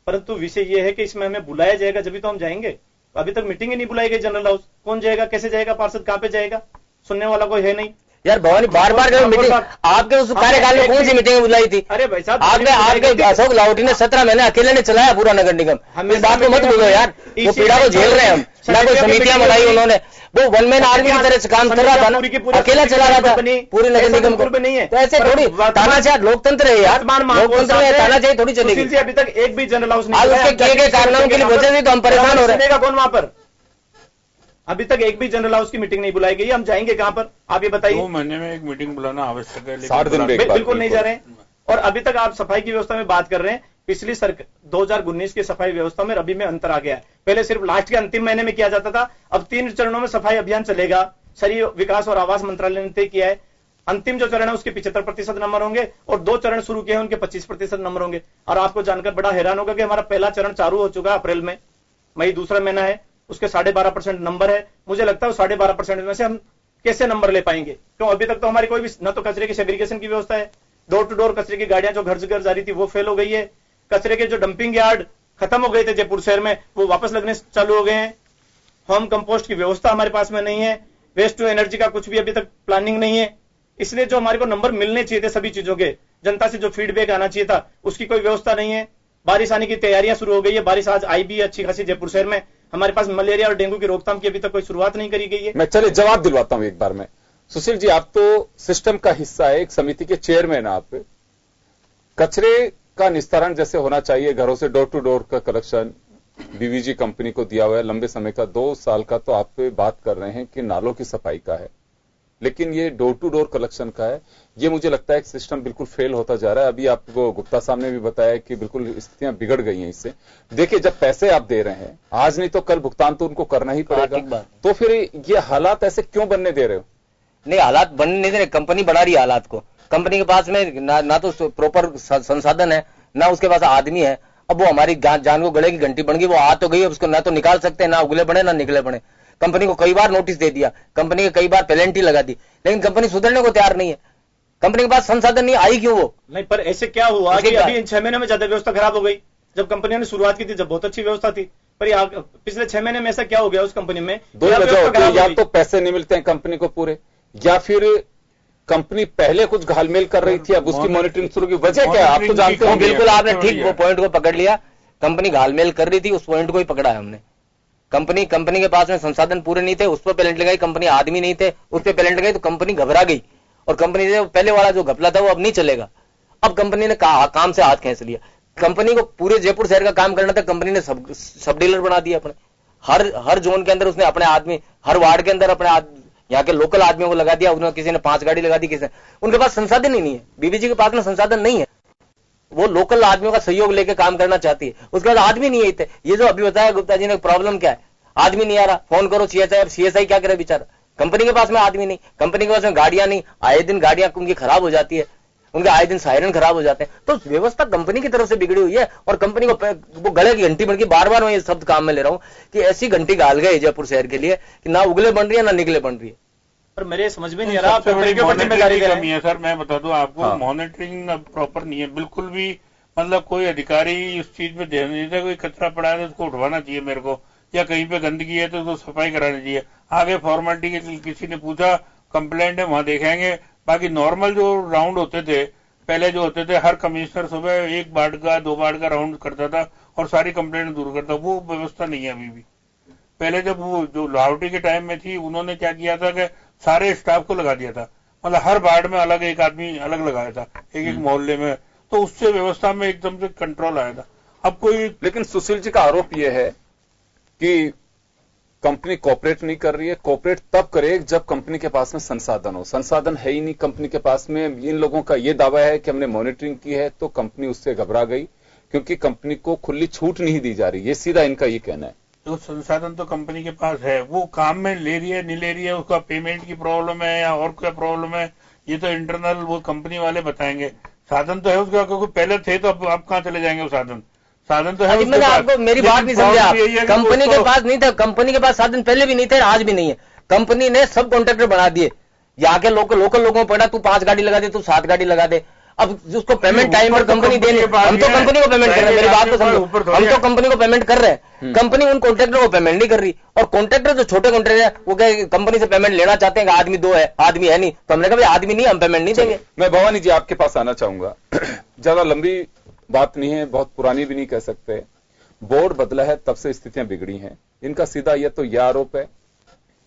S3: परंतु विषय यह है कि इसमें हमें बुलाया जाएगा जब तो हम जाएंगे। अभी तक मीटिंग ही नहीं बुलाई गई जनरल हाउस, कौन जाएगा, कैसे जाएगा, पार्षद कहां पे जाएगा, सुनने वाला कोई है नहीं।
S2: यार भवानी, बार बार मीटिंग, आपके उस कार्यकाल में कौन सी मीटिंग बुलाई थी?
S3: अरे भाई साहब,
S2: आपके अशोक लाहौटी ने 17 महीने अकेले ने चलाया पूरा नगर निगम। इस बात को मत भूलो यार, वो पीड़ा को झेल रहे हैं हम। ना कोई समितियां बनाई उन्होंने, वो वन मैन आर्मी की तरह से काम कर रहा था ना, अकेला चला रहा था पूरे नगर निगम को। तो ऐसे थोड़ी तानाशाह लोकतंत्र है यार, लोकतंत्र में तानाशाही थोड़ी चलेगी।
S3: अभी तक एक भी जनरल हाउस
S2: आज उसके किए गए कारनामों की वजह से तो हम परेशान हो रहे हैं।
S3: कौन वहां पर? अभी तक एक भी जनरल हाउस की मीटिंग नहीं बुलाई गई, हम जाएंगे कहां पर? आप ये बताइए।
S4: 2 महीने में एक मीटिंग बुलाना आवश्यक है,
S1: 60 दिन
S3: बिल्कुल नहीं जा रहे हैं। और अभी तक आप सफाई की व्यवस्था में बात कर रहे हैं। पिछली 2019 की सफाई व्यवस्था में अभी में अंतर आ गया है। पहले सिर्फ लास्ट के अंतिम महीने में किया जाता था, अब 3 चरणों में सफाई अभियान चलेगा। शहरी विकास और आवास मंत्रालय ने तय किया है। अंतिम जो चरण है उसके 75% नंबर होंगे और 2 चरण शुरू किए हैं उनके 25% नंबर होंगे। और आपको जानकर बड़ा हैरान होगा कि हमारा पहला चरण चालू हो चुका है अप्रैल में, मई दूसरा महीना है, उसके 12.5% नंबर है। मुझे लगता है 12.5% में से हम कैसे नंबर ले पाएंगे? क्यों अभी तक तो हमारी कोई भी न तो कचरे की सेग्रीगेशन की व्यवस्था है, डोर टू डोर कचरे की गाड़ियां जो घर से घर जा रही थी वो फेल हो गई है। कचरे के जो डंपिंग यार्ड खत्म हो गए थे जयपुर शहर में, वो वापस लगने चालू हो गए हैं। होम कंपोस्ट की व्यवस्था हमारे पास में नहीं है, वेस्ट टू एनर्जी का कुछ भी अभी तक प्लानिंग नहीं है। इसलिए जो हमारे को नंबर मिलने चाहिए थे सभी चीजों के, जनता से जो फीडबैक आना चाहिए था, उसकी कोई व्यवस्था नहीं है। बारिश आने की तैयारियां शुरू हो गई है, बारिश आज आई भी अच्छी खासी जयपुर शहर में। हमारे पास मलेरिया और डेंगू की रोकथाम की अभी तक कोई शुरुआत नहीं करी गई है।
S1: मैं चलिए जवाब दिलवाता हूं एक बार में। सुशील जी, आप तो सिस्टम का हिस्सा है, एक समिति के चेयरमैन आप। कचरे का निस्तारण जैसे होना चाहिए, घरों से डोर टू डोर का कलेक्शन बीवीजी कंपनी को दिया हुआ है लंबे समय का, 2 साल का, तो आप बात कर रहे हैं कि नालों की सफाई का है, लेकिन ये डोर टू डोर कलेक्शन का है। ये मुझे लगता है कि सिस्टम बिल्कुल फेल होता जा रहा है। अभी आपको गुप्ता साहब ने भी बताया कि बिल्कुल स्थितियां बिगड़ गई हैं इससे। देखिए, जब पैसे आप दे रहे हैं, आज नहीं तो कल भुगतान तो उनको करना ही पड़ेगा, तो फिर ये हालात ऐसे क्यों बनने दे रहे हो?
S2: नहीं, हालात बनने नहीं दे रहे, कंपनी बढ़ा रही है हालात को। कंपनी के पास में ना तो प्रॉपर संसाधन है, ना उसके पास आदमी है। अब वो हमारी जान को गले की घंटी बन गई, वो आ तो गई, अब उसको ना तो निकाल सकते हैं, ना उगले बने ना निकले बने। कंपनी को कई बार नोटिस दे दिया, कंपनी के कई बार पेनल्टी लगा दी, लेकिन कंपनी सुधरने को तैयार नहीं है। कंपनी के पास संसाधन नहीं, आई क्यों वो?
S3: नहीं, पर ऐसे क्या हुआ कि अभी इन 6 महीने में ज्यादा व्यवस्था खराब हो गई। जब कंपनियों ने शुरुआत की थी, जब बहुत अच्छी व्यवस्था थी, पर पिछले 6 महीने में ऐसा क्या हो गया उस कंपनी में?
S1: दो वजह, या तो पैसे नहीं मिलते हैं कंपनी को पूरे, या फिर कंपनी पहले कुछ घालमेल कर रही थी, अब उसकी मॉनिटरिंग शुरू की। वजह क्या है आप तो जानते हो।
S2: बिल्कुल, आपने ठीक वो पॉइंट को पकड़ लिया। कंपनी घालमेल कर रही थी, उस पॉइंट को ही पकड़ा है हमने। कंपनी के पास में संसाधन पूरे नहीं थे, उस पर पेनल्टी लगाई। कंपनी आदमी नहीं थे, उस पर पेनल्टी लगाई, तो कंपनी घबरा गई और कंपनी से पहले वाला जो घपला था वो अब नहीं चलेगा। अब कंपनी ने काम से हाथ खींच लिया। कंपनी को पूरे जयपुर शहर का काम करना था, कंपनी ने सब डीलर बना दिया अपने। हर जोन के अंदर उसने अपने आदमी, हर वार्ड के अंदर अपने यहाँ के लोकल आदमियों को लगा दिया। उन्होंने किसी ने 5 गाड़ी लगा दी, किसी ने, उनके पास संसाधन ही नहीं है। बीबीजी के पास में संसाधन नहीं है, वो लोकल आदमियों का सहयोग लेके काम करना चाहती है, उसके बाद आदमी नहीं है। ये जो अभी बताया गुप्ता जी ने, प्रॉब्लम क्या है? आदमी नहीं आ रहा, फोन करो सीएसआई क्या करे बेचारा? कंपनी के पास में आदमी नहीं, कंपनी के पास में गाड़ियां नहीं, आए दिन गाड़ियां उनकी खराब हो जाती है, उनके आए दिन सायरन खराब हो जाते हैं। तो व्यवस्था कंपनी की तरफ से बिगड़ी हुई है और कंपनी को वो गले की घंटी बन गई। बार बार मैं ये शब्द काम में ले रहा हूं कि ऐसी घंटी गाल गए जयपुर शहर के लिए कि ना उगले बन रही है ना निकले बन रही है।
S3: पर मेरे समझ में नहीं आ रहा,
S4: जिम्मेदारी कमी है सर। मैं बता दूं आपको, मॉनिटरिंग प्रॉपर नहीं है बिल्कुल भी। मतलब कोई अधिकारी इस चीज में ध्यान नहीं देता। कोई कचरा पड़ा है तो उसको उठवाना चाहिए मेरे को, या कहीं पे गंदगी है तो उसको सफाई करानी चाहिए। आगे फॉर्मेलिटी के किसी ने पूछा, कंप्लेंट है, वहां देखेंगे। बाकी नॉर्मल जो राउंड होते थे पहले, जो होते थे, हर कमिश्नर सुबह 1 वार्ड का 2 वार्ड का राउंड करता था और सारी कंप्लेंट दूर करता, वो व्यवस्था नहीं है अभी भी। पहले जब वो जो लाहौटी के टाइम में थी, उन्होंने क्या किया था कि सारे स्टाफ को लगा दिया था, मतलब हर वार्ड में अलग एक आदमी अलग लगाया था, एक मोहल्ले में, तो उससे व्यवस्था में एकदम से कंट्रोल आया था। अब कोई,
S1: लेकिन सुशील जी का आरोप यह है कि कंपनी कोऑपरेट नहीं कर रही है। कोऑपरेट तब करे जब कंपनी के पास में संसाधन हो। संसाधन है ही नहीं कंपनी के पास में। इन लोगों का यह दावा है कि हमने मॉनिटरिंग की है तो कंपनी उससे घबरा गई, क्योंकि कंपनी को खुली छूट नहीं दी जा रही। ये सीधा इनका ये कहना है।
S4: तो संसाधन तो कंपनी के पास है, वो काम में ले रही है नहीं ले रही है, उसका पेमेंट की प्रॉब्लम है या और क्या प्रॉब्लम है, ये तो इंटरनल वो कंपनी वाले बताएंगे। साधन तो है उसका, क्योंकि पहले थे तो अब कहां चले जाएंगे वो साधन तो है।
S2: मैंने आपको मेरी बात नहीं समझा। कंपनी के पास नहीं था, कंपनी के पास साधन पहले भी नहीं थे, आज भी नहीं है। कंपनी ने सब कॉन्ट्रैक्टर बना दिए। यहाँ के लोकल लोगों को पड़ा, तू 5 गाड़ी लगा दे, तू 7 गाड़ी लगा दे। अब उसको पेमेंट टाइम पर कंपनी देने, हम तो कंपनी को पेमेंट कर रहे हैं, मेरी बात तो समझो, हम तो कंपनी को पेमेंट कर रहे हैं, कंपनी उन कॉन्ट्रैक्टर को पेमेंट नहीं कर रही। और कॉन्ट्रैक्टर जो छोटे कॉन्ट्रैक्टर है वो क्या कंपनी से पेमेंट लेना चाहते हैं, आदमी 2 है, आदमी है नहीं, तो हमने कहा आदमी नहीं, हम पेमेंट नहीं देंगे।
S1: मैं भवानी जी आपके पास आना चाहूंगा। ज्यादा लंबी बात नहीं है, बहुत पुरानी भी नहीं कह सकते। बोर्ड बदला है तब से स्थितियां बिगड़ी हैं। इनका सीधा यह आरोप है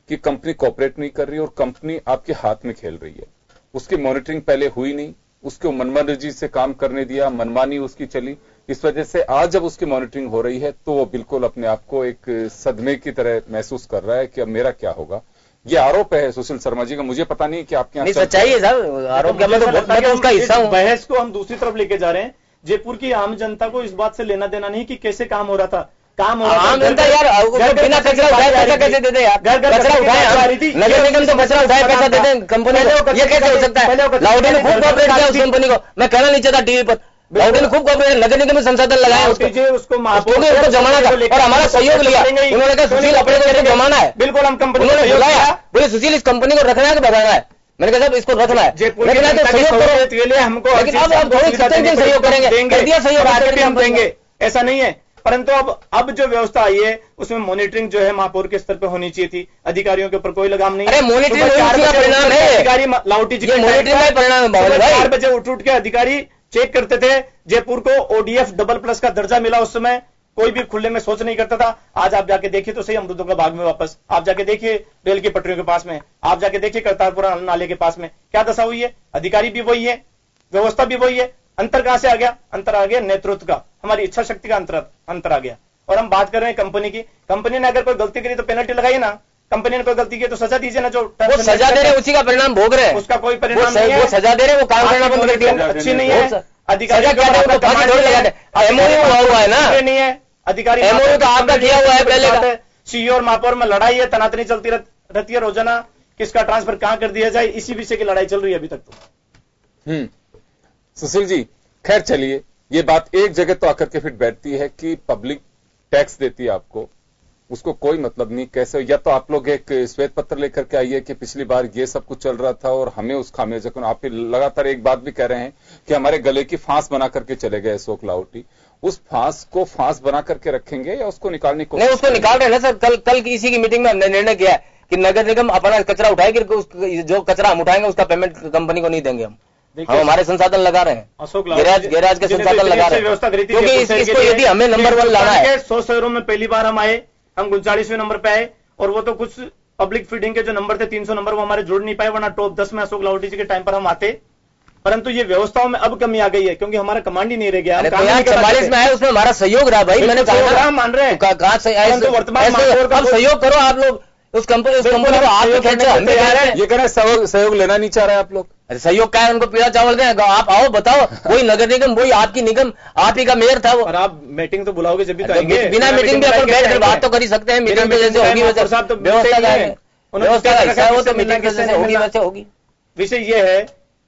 S1: कि कंपनी कोऑपरेट नहीं कर रही और कंपनी आपके हाथ में खेल रही है। उसकी मॉनिटरिंग पहले हुई नहीं, उसको मनमानी से काम करने दिया, मनमानी उसकी चली। इस वजह से आज जब उसकी मॉनिटरिंग हो रही है तो वो बिल्कुल अपने आप को एक सदमे की तरह महसूस कर रहा है कि अब मेरा क्या होगा। ये आरोप है सुशील शर्मा जी का। मुझे पता नहीं कि आपके यहाँ
S2: सच्चाई है साहब, आरोप मैं उसका हिस्सा हूं।
S3: बहस को हम दूसरी तरफ लेके जा रहे हैं। जयपुर की आम जनता को इस बात से लेना देना नहीं कि कैसे काम हो रहा था। काम हो रहा था,
S2: आम जनता यार बिना कचरा उठाए पैसा कैसे देते यार? कचरा उठाए, नगर निगम तो कचरा उठाए पैसा देते हैं कंपनी को, ये कैसे हो सकता है? लाउडी ने खूब कोऑपरेट किया उस कंपनी को, मैं कहना नहीं चाहता टीवी पर, लाउडी ने खूब कोऑपरेट, नगर निगम में संसाधन लगाया उसको जमाना था और हमारा सहयोग लिया। उन्होंने कहा सुशील अपने को जमाना है, बिल्कुल हम कंपनी उन्होंने बुलाया, बोले सुशील इस कंपनी को रखना है कि भगाना है? मैंने कहा साहब इसको रखना है, लेकिन सहयोग करो, लेकिन अब हम थोड़ी सहयोग करेंगे, कर दिया सहयोग,
S3: हम देंगे, ऐसा नहीं है। परंतु अब जो व्यवस्था आई है उसमें मॉनिटरिंग जो है महापौर के स्तर पर होनी चाहिए थी, अधिकारियों के ऊपर कोई लगाम नहीं।
S2: अरे मॉनिटरिंग का परिणाम है,
S3: अधिकारी लाहौटी जी
S2: मॉनिटरिंग का परिणाम है भाई।
S3: 4 बजे उठ के अधिकारी चेक करते थे। जयपुर को ODF डबल+ का दर्जा मिला, उस समय कोई भी खुले में सोच नहीं करता था। आज आप जाके देखिए तो सही अमृतों का बाग में वापस, आप जाके देखिए रेल की पटरियों के पास में, आप जाके देखिए करतारपुरा नाले के पास में क्या दशा हुई है। अधिकारी भी वही है, व्यवस्था भी वही है। अंतर कहां से आ गया? अंतर आ गया नेतृत्व का, हमारी इच्छा शक्ति का अंतर आ गया। और हम बात कर रहे हैं कंपनी की, कंपनी ने अगर कोई गलती करी तो पेनल्टी लगाइए ना, कंपनी ने कोई गलती की तो सजा दीजिए ना। जो
S2: वो सजा दे रहे उसी का परिणाम भोग रहे हैं,
S3: उसका कोई परिणाम नहीं है।
S2: वो सजा दे रहे, वो काम करना बंद कर दिया,
S3: अच्छी नहीं है। अधिकारी
S2: हुआ है ना,
S3: नहीं है अधिकारी
S2: MOU तो आपका किया हुआ है पहले का।
S3: CEO और महापौर में लड़ाई है, तनातनी चलती रहती है रोजाना, किसका ट्रांसफर कहां कर दिया जाए, इसी विषय की लड़ाई चल रही है अभी तक तो।
S1: सुशील जी, खैर चलिए, ये बात एक जगह तो आकर के फिर बैठती है कि पब्लिक टैक्स देती है आपको, उसको कोई मतलब नहीं कैसे, या तो आप लोग एक श्वेत पत्र लेकर के आइए कि पिछली बार ये सब कुछ चल रहा था और हमें उस खामियाजा को, आप लगातार एक बात भी कह रहे हैं कि हमारे गले की फांस बना करके चले गए अशोक लाहौटी, उस फांस को फांस बना करके रखेंगे या उसको निकालने को? नहीं,
S2: उसको निकाल रहे हैं ना सर। कल की इसी की मीटिंग में हमने निर्णय किया है कि नगर निगम अपना कचरा उठाएगी, जो कचरा हम उठाएंगे उसका पेमेंट कंपनी को नहीं देंगे। हम हमारे संसाधन लगा रहे हैं,
S3: अशोक
S2: गैराज के संसाधन लगा रहे हैं, क्योंकि इसको यदि हमें नंबर 1 लाना है।
S3: 100 शहरों में पहली बार हम आए, हम 39वें नंबर पे आए, और वो तो कुछ पब्लिक फीडिंग के जो नंबर थे 300 नंबर, वो हमारे जुड़ नहीं पाए, वरना टॉप 10 में अशोक लाहौटी जी के टाइम पर हम आते। परंतु ये व्यवस्थाओं में अब कमी आ गई है, क्योंकि हमारा कमांड ही नहीं रह गया।
S2: 44 में आए, उसमें हमारा सहयोग रहा भाई, मैंने कहा
S3: मान रहे हैं,
S2: वर्तमान सहयोग करो आप लोग, उस कंपनी को आप खींचो, हम
S1: ये कह रहे हैं सहयोग लेना नहीं चाह रहे आप लोग।
S2: अरे सहयोग क्या है, उनको पीला चावल दें, आप आओ बताओ, वही नगर निगम, वही आपकी निगम, आप ही का मेयर था वो।
S3: और आप मीटिंग तो बुलाओगे जब भी तो आएंगे,
S2: बिना मीटिंग भी अपन बैठ कर बात तो कर ही सकते हैं। मीटिंग पे जैसे होगी व्यवस्था का हिस्सा है वो, तो मीटिंग पे जैसे होगी वैसे होगी।
S3: विषय ये है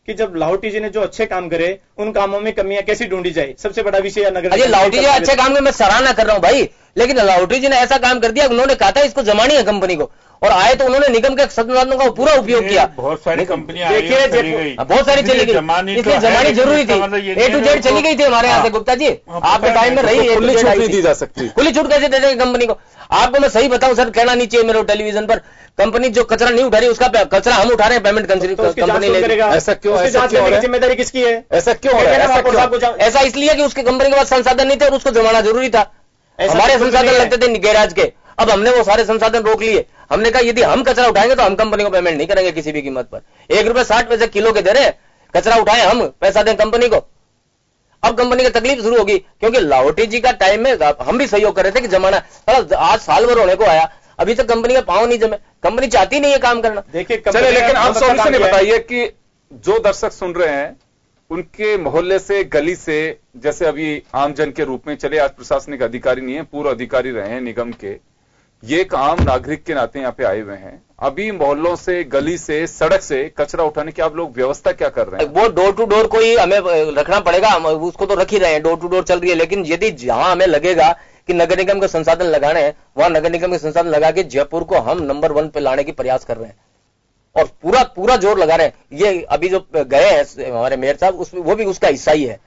S3: कि जब लाहौटी जी ने जो अच्छे काम करे, उन कामों में कमियां कैसी ढूंढी जाए, सबसे बड़ा विषय है नगर।
S2: अरे लाहौटी जी अच्छे काम में मैं सराहना कर रहा हूँ भाई, लेकिन लाहौटी जी ने ऐसा काम कर दिया, उन्होंने कहा था इसको जमानी है कंपनी को, और आए तो उन्होंने निगम के संसाधनों का पूरा उपयोग किया।
S4: बहुत सारी कंपनियां
S3: देखिए,
S2: बहुत सारी चली गई, इसलिए जमानी जरूरी थी। A to Z चली गई थी हमारे यहाँ से गुप्ता जी, आपके टाइम में रही,
S1: खुली छूट नहीं दी जा सकती।
S2: खुली छूट कैसे दे देंगे कंपनी को? आपको मैं सही बताऊं सर, कहना नहीं चाहिए मेरे टेलीविजन पर, कंपनी जो कचरा नहीं उठा रही उसका कचरा हम उठा रहे हैं, पेमेंट कंपनी लेगा।
S3: ऐसा क्यों? जिम्मेदारी किसकी है?
S1: ऐसा क्यों हो रहा है?
S2: ऐसा इसलिए कि उसके कंपनी के पास संसाधन नहीं थे और उसको जमाना जरूरी था। हमारे संसाधन लगते थे गैराज के, अब हमने वो सारे संसाधन रोक लिए। हमने कहा यदि हम कचरा उठाएंगे तो हम कंपनी को पेमेंट नहीं करेंगे किसी भी कीमत पर। ₹1.60 किलो के दे रहे, कचरा उठाएं हम, पैसा दें कंपनी को। अब कंपनी की तकलीफ शुरू होगी, क्योंकि लाहौटी जी का टाइम में हम भी सहयोग कर रहे थे कि जमाना, आज साल भर होने को आया, अभी तक कंपनी का पांव नहीं जमे, कंपनी चाहती नहीं है काम करना।
S3: देखिए
S1: चले, लेकिन आप सॉल्यूशन बताइए कि जो दर्शक सुन रहे हैं उनके मोहल्ले से, गली से, जैसे अभी आमजन के रूप में चले, आज प्रशासनिक अधिकारी नहीं है, पूर्व अधिकारी रहे हैं निगम के, ये एक आम नागरिक के नाते यहाँ पे आए हुए हैं, अभी मोहल्लों से, गली से, सड़क से कचरा उठाने की आप लोग व्यवस्था क्या कर रहे हैं?
S2: वो डोर टू डोर कोई हमें रखना पड़ेगा, हम उसको तो रख ही रहे हैं, डोर टू डोर चल रही है। लेकिन यदि जहां हमें लगेगा कि नगर निगम के संसाधन लगाने हैं, वहां नगर निगम के संसाधन लगा के जयपुर को हम नंबर 1 पे लाने की प्रयास कर रहे हैं और पूरा जोर लगा रहे हैं। ये अभी जो गए हैं हमारे मेयर साहब, उसमें वो भी उसका हिस्सा ही है।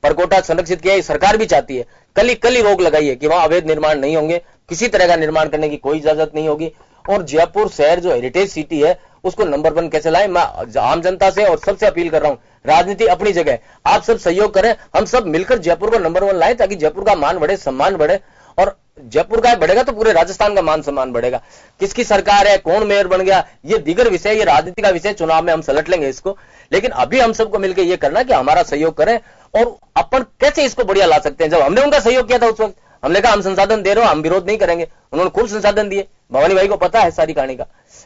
S2: परकोटा संरक्षित किया, सरकार भी चाहती है, कल ही रोक लगाई है कि वहां अवैध निर्माण नहीं होंगे, किसी तरह का निर्माण करने की कोई इजाजत नहीं होगी। और जयपुर शहर जो हेरिटेज सिटी है उसको नंबर 1 कैसे लाएं, मैं आम जनता से और सबसे अपील कर रहा हूं, राजनीति अपनी जगह, आप सब सहयोग करें, हम सब मिलकर जयपुर को नंबर 1 लाएं, ताकि जयपुर का मान बढ़े, सम्मान बढ़े, और जयपुर का बढ़ेगा तो पूरे राजस्थान का मान सम्मान बढ़ेगा। किसकी सरकार है, कौन मेयर बन गया, ये दीगर विषय, ये राजनीति का विषय, चुनाव में हम सलट लेंगे इसको। लेकिन अभी हम सबको मिलकर ये करना कि हमारा सहयोग करें और अपन कैसे इसको बढ़िया ला सकते हैं। जब हमने उनका सहयोग किया था उस वक्त हमने कहा हम संसाधन दे रहे हो, हम विरोध नहीं करेंगे, उन्होंने खूब संसाधन दिए, भवानी भाई को पता है सारी कहानी का,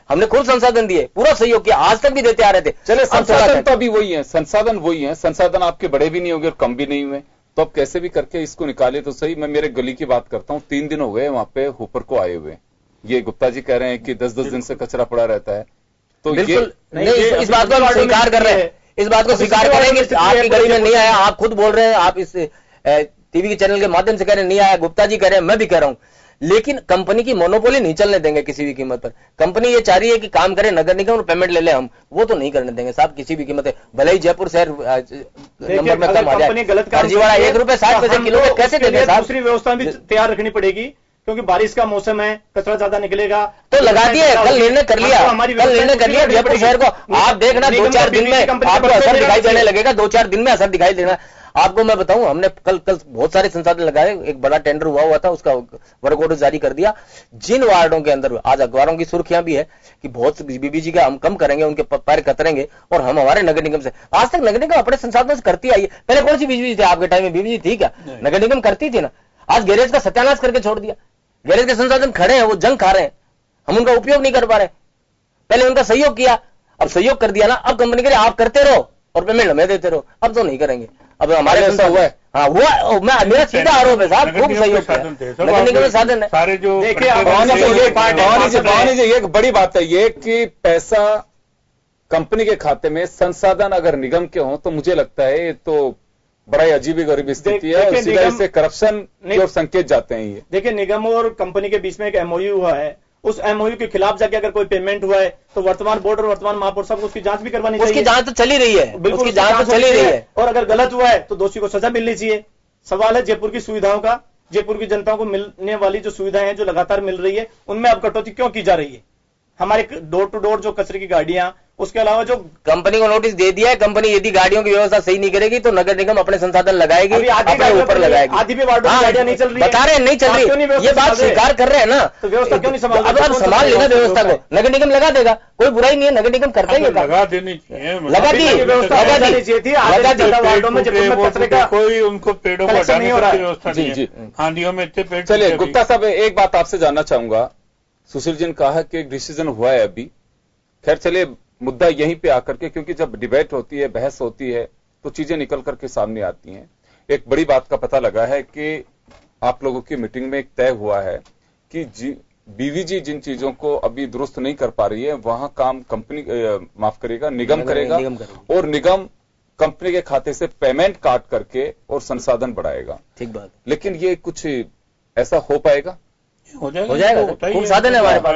S2: हमने खूब संसाधन दिए, पूरा सहयोग किया, आज तक भी देते आ रहे थे।
S1: चले, संसाधन तो अभी वही है, संसाधन वही है, संसाधन आपके बड़े भी नहीं होंगे और कम भी नहीं हुए, तो अब कैसे भी करके इसको निकाले तो सही। मैं मेरे गली की बात करता हूं, 3 दिन हो गए वहां पे हुपर को आए हुए, ये गुप्ता जी कह रहे हैं कि 10-10 दिन से कचरा पड़ा रहता है, तो
S2: बिल्कुल इस बात को स्वीकार कर रहे हैं, इस बात को स्वीकार करेंगे। आपकी गली में नहीं आया, आप खुद बोल रहे हैं, आप इस टीवी के चैनल के माध्यम से कह रहे हैं नहीं आया, गुप्ता जी कह रहे हैं, मैं भी कह रहा हूं, लेकिन कंपनी की मोनोपोली नहीं चलने देंगे किसी भी कीमत पर। कंपनी ये चाह रही है कि काम करे नगर निगम और पेमेंट ले ले हम, वो तो नहीं करने देंगे साहब किसी भी कीमत है। भले ही जयपुर शहर नंबर में कम आ जाए, फर्जीवाड़ा ₹1.60 किलो में कैसे देंगे साहब?
S3: दूसरी व्यवस्था भी तैयार रखनी पड़ेगी, क्योंकि बारिश का मौसम है, कचरा ज्यादा निकलेगा
S2: तो लगा दिए। कल निर्णय कर लिया, कल निर्णय कर लिया जयपुर शहर को। आप देखना 2-4 दिन में आपको असर दिखाई देने लगेगा, 2-4 दिन में असर दिखाई देना। आपको मैं बताऊं, हमने कल बहुत सारे संसाधन लगाए, एक बड़ा टेंडर हुआ था, उसका वर्क ऑर्डर जारी कर दिया। जिन वार्डों के अंदर आज अखबारों की सुर्खियां भी है कि बहुत बीबीजी का हम कम करेंगे, उनके पैर कतरेंगे और हम हमारे नगर निगम से, आज तक नगर निगम अपने संसाधनों से करती आई है। पहले कौन सी बीबीजी थी आपके टाइम में? बीबीजी थी क्या? नगर निगम करती थी ना। आज गैरेज का सत्यानाश करके छोड़ दिया। गैरेज के संसाधन खड़े हैं, वो जंग खा रहे हैं, हम उनका उपयोग नहीं कर पा रहे। पहले उनका सहयोग किया, अब सहयोग कर दिया ना, अब कंपनी के लिए आप करते रहो और पेमेंट हमें देते रहो। अब तो नहीं करेंगे, अब हमारे ऐसा हुआ है। हाँ हुआ, मेरा सीधा आरोप है साहब, खूब सहयोग किया नगर निगम के साधन है।
S4: सारे जो
S1: देखिए एक बड़ी बात है ये कि पैसा कंपनी के खाते में संसाधन अगर निगम के हों तो मुझे लगता है ये तो बड़ा ही अजीब गरीब स्थिति है और सीधा इससे करप्शन की ओर संकेत जाते हैं। ये
S3: देखिए, निगम और कंपनी के बीच में एक एमओयू हुआ है, उस एमओयू के खिलाफ जाके अगर कोई पेमेंट हुआ है तो वर्तमान बोर्ड और वर्तमान महापौर साहब को उसकी जांच भी करवानी चाहिए।
S2: उसकी जांच तो चली रही है,
S3: बिल्कुल
S2: उसकी जांच तो चली रही है।
S3: और अगर गलत हुआ है तो दोषी को सजा मिलनी चाहिए। सवाल है जयपुर की सुविधाओं का, जयपुर की जनता को मिलने वाली जो सुविधाएं हैं जो लगातार मिल रही है, उनमें अब कटौती क्यों की जा रही है? हमारे डोर टू डोर जो कचरे की गाड़ियां, उसके अलावा जो
S2: कंपनी को नोटिस दे दिया है, कंपनी यदि गाड़ियों की व्यवस्था सही नहीं करेगी तो नगर निगम अपने संसाधन लगाएगी, अपने ऊपर लगाएगी।
S3: आधी भी वार्डों में गाड़ियां नहीं चल रही है,
S2: बता रहे हैं नहीं चल रही, ये बात स्वीकार कर रहे हैं ना।
S3: तो व्यवस्था क्यों नहीं संभाल?
S2: अब संभाल लेना व्यवस्था को, नगर निगम लगा देगा, कोई बुराई नहीं है, नगर निगम करता ही है।
S4: लगा देनी चाहिए,
S2: लगा दी
S3: व्यवस्था लगानी चाहिए थी। लगा दी वार्डों में जब कचरे का
S4: कोई उनको पेड़ों को हटाने की व्यवस्था नहीं है। आंधियों में इतने पेड़।
S1: चलिए गुप्ता साहब, एक बात आपसे जानना चाहूंगा। सुशील जी ने कहा कि एक डिसीजन हुआ है अभी, खैर चलिए मुद्दा यहीं पे आकर के, क्योंकि जब डिबेट होती है, बहस होती है तो चीजें निकल करके सामने आती हैं। एक बड़ी बात का पता लगा है कि आप लोगों की मीटिंग में एक तय हुआ है कि बीवीजी जिन चीजों को अभी दुरुस्त नहीं कर पा रही है वहां काम कंपनी माफ करिएगा निगम करेगा और निगम कंपनी के खाते से पेमेंट काट करके और संसाधन बढ़ाएगा।
S2: ठीक बात।
S1: लेकिन ये कुछ ऐसा हो पाएगा?
S2: हो जाएगा खूब साधन है हमारे पास,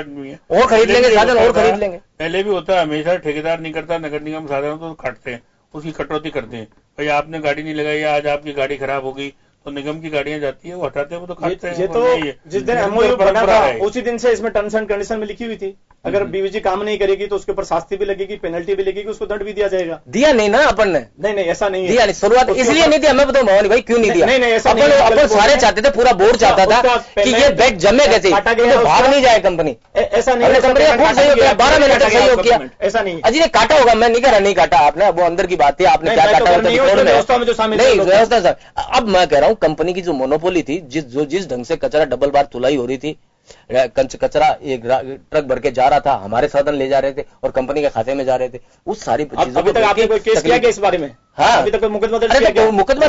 S2: और खरीद लेंगे साधन, और खरीद लेंगे।
S4: पहले भी होता है, हमेशा ठेकेदार नहीं करता, नगर निगम साधन तो काटते हैं, उसकी कटौती करते हैं। भाई आपने गाड़ी नहीं लगाई, आज आपकी गाड़ी खराब हो गई तो निगम की गाड़ियां जाती है, वो हटाते हैं, वो तो काटते हैं।
S3: ये तो जिस दिन एमओयू बना था उसी दिन से इसमें टर्म्स एंड कंडीशन में लिखी हुई थी, अगर बीवीजी काम नहीं करेगी तो उसके ऊपर शास्ति भी लगेगी, पेनल्टी भी लगेगी, उसको दंड भी दिया जाएगा।
S2: दिया नहीं ना अपन ने?
S3: नहीं ऐसा नहीं
S2: दिया नहीं, शुरुआत इसलिए नहीं दिया। मैं बताऊं भवानी भाई क्यों नहीं दिया?
S3: नहीं ऐसा
S2: अपन सारे चाहते थे, पूरा बोर्ड चाहता था कि ये बैग जमे कैसे, भाग नहीं जाए कंपनी।
S3: ऐसा नहीं,
S2: कंपनी ने खूब सहयोग किया, 12 महीने तक सहयोग किया।
S3: ऐसा नहीं
S2: अजी ने काटा होगा, मैं नहीं कह रहा नहीं काटा आपने, वो अंदर की बात है, आपने क्या काटा होता नहीं व्यवस्था। अब मैं कह रहा हूँ कंपनी की जो मोनोपोली थी, जिस ढंग से कचरा डबल बार तुलाई हो रही थी, कचरा एक ट्रक भर के जा रहा था, हमारे साधन ले जा रहे थे और कंपनी के खाते में जा रहे थे, उस सारी चीजों
S3: अभी तक आपने कोई केस किया क्या इस बारे में?
S2: हाँ
S3: अभी तक कोई मुकदमा दर्ज
S2: किया क्या? मुकदमा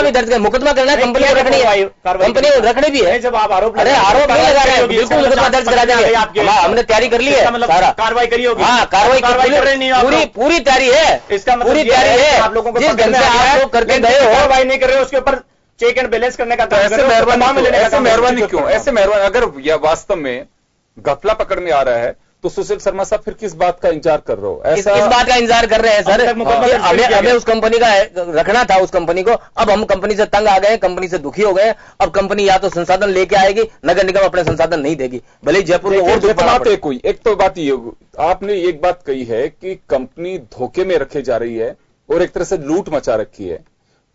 S2: भी दर्ज किया, मुकदमा करना है, कंपनी को रखनी है, कंपनी को रखनी भी है।
S3: जब आप आरोप
S2: अरे आरोप नहीं लगा रहे हैं, बिल्कुल मुकदमा दर्ज करा देंगे, हमने तैयारी कर ली है सारा,
S3: कार्रवाई करी होगी।
S2: हाँ कार्रवाई पूरी तैयारी है,
S3: इसका
S2: पूरी तैयारी है।
S3: आप लोगों को
S2: जिस ढंग से आप लोग करके गए हो,
S3: कार्रवाई नहीं कर रहे हो, उसके ऊपर चेक एंड बैलेंस करने का
S1: ऐसे मेहरबानी क्यों? ऐसे मेहरबानी अगर यह वास्तव में घपला पकड़ में आ रहा है तो सुशील शर्मा साहब फिर किस बात का इंतजार कर रहे हो? ऐसा
S2: किस बात का इंतजार कर रहे हैं सर? हमें उस कंपनी का रखना था, उस कंपनी को। अब हम कंपनी से तंग आ गए, कंपनी से दुखी हो गए। अब कंपनी या तो संसाधन लेके आएगी, नगर निगम अपने संसाधन नहीं देगी, भले ही जयपुर में और
S1: बात एक तो बात ये, आपने एक बात कही है कि कंपनी धोखे में रखी जा रही है और एक तरह से लूट मचा रखी है,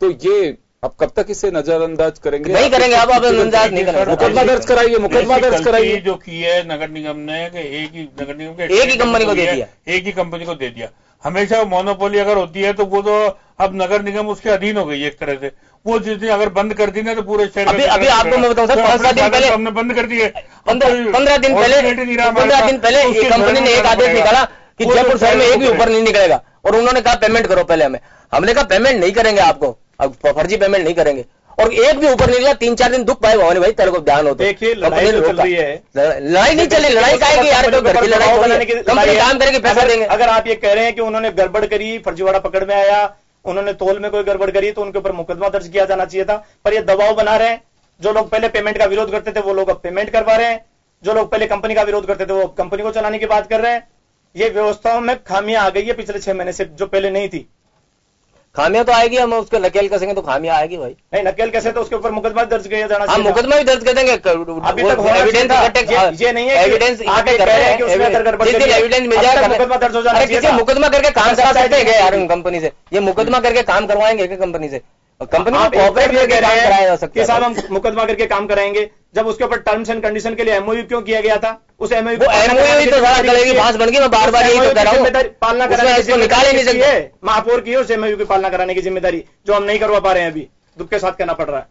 S1: तो ये अब कब तक इसे नजरअंदाज करेंगे?
S2: नहीं करेंगे, अब नजरअंदाज नहीं करेंगे।
S1: मुकदमा दर्ज कराइए, मुकदमा दर्ज कराइए।
S4: जो की है नगर निगम ने, एक ही नगर निगम के
S2: एक ही कंपनी को दे दिया,
S4: एक ही कंपनी को दे दिया। हमेशा मोनोपोली अगर होती है तो वो तो अब नगर निगम उसके अधीन हो गई एक तरह से। वो जिस दिन अगर बंद कर दी ना तो पूरे शहर
S2: अभी आपको मैं बताऊं सर, 5-7 दिन पहले
S4: हमने बंद कर दिए।
S2: 15 दिन पहले कंपनी ने एक आदेश निकाला कि जयपुर शहर में एक भी ऊपर नहीं निकलेगा, और उन्होंने कहा पेमेंट करो पहले हमें। हमने कहा पेमेंट नहीं करेंगे आपको, अब फर्जी पेमेंट नहीं करेंगे, और एक भी ऊपर नहीं निकला। 3-4 दिन दुख पाए भवानी भाई, तेरे को ध्यान होता है।
S3: देखिए लड़ाई चल रही है,
S2: लड़ाई नहीं चली, लड़ाई का है यार, घर की लड़ाई बनाने की कंपनी काम करेगी, पैसा देंगे।
S3: अगर आप ये कह रहे हैं कि उन्होंने गड़बड़ करी, फर्जीवाड़ा पकड़ में आया, उन्होंने तोल में कोई गड़बड़ करी, तो उनके ऊपर मुकदमा दर्ज किया जाना चाहिए था। पर ये दबाव बना रहे हैं जो लोग पहले पेमेंट का विरोध करते थे वो लोग अब पेमेंट करवा रहे हैं, जो लोग पहले कंपनी का विरोध करते थे वो कंपनी को चलाने की बात कर रहे हैं। ये व्यवस्थाओं में खामियां आ गई है पिछले 6 महीने से, जो पहले नहीं थी।
S2: खामियां तो आएगी, हम उसको नकेल कसेंगे तो खामियां आएगी भाई।
S3: नहीं, नकेल कैसे, तो उसके ऊपर मुकदमा दर्ज किया जाना
S2: चाहिए। मुकदमा भी दर्ज कर देंगे।
S3: अभी तक एविडेंस ये नहीं है,
S2: एविडेंस
S3: आगे कर रहे हैं कि उसमें
S2: एविडेंस मिल जाएगा,
S3: मुकदमा दर्ज हो जाना चाहिए।
S2: मुकदमा करके काम करा सकते हैं यार कंपनी से, ये मुकदमा करके काम करवाएंगे कंपनी से? कंपनी को कोऑपरेट करके काम कराया जा सकता है।
S3: साहब हम मुकदमा करके काम कराएंगे, जब उसके ऊपर टर्म्स एंड कंडीशन के लिए एमओयू क्यों किया गया था? उस एमओयू
S2: तो सारा गले की बांस बन गई। मैं बार बार यही तो कह रहा हूं,
S3: पालना कराने की निकाल ही नहीं सकते। महापौर की उस एमओयू की पालना कराने की जिम्मेदारी, जो हम नहीं करवा पा रहे हैं, अभी दुख के साथ कहना पड़ रहा है।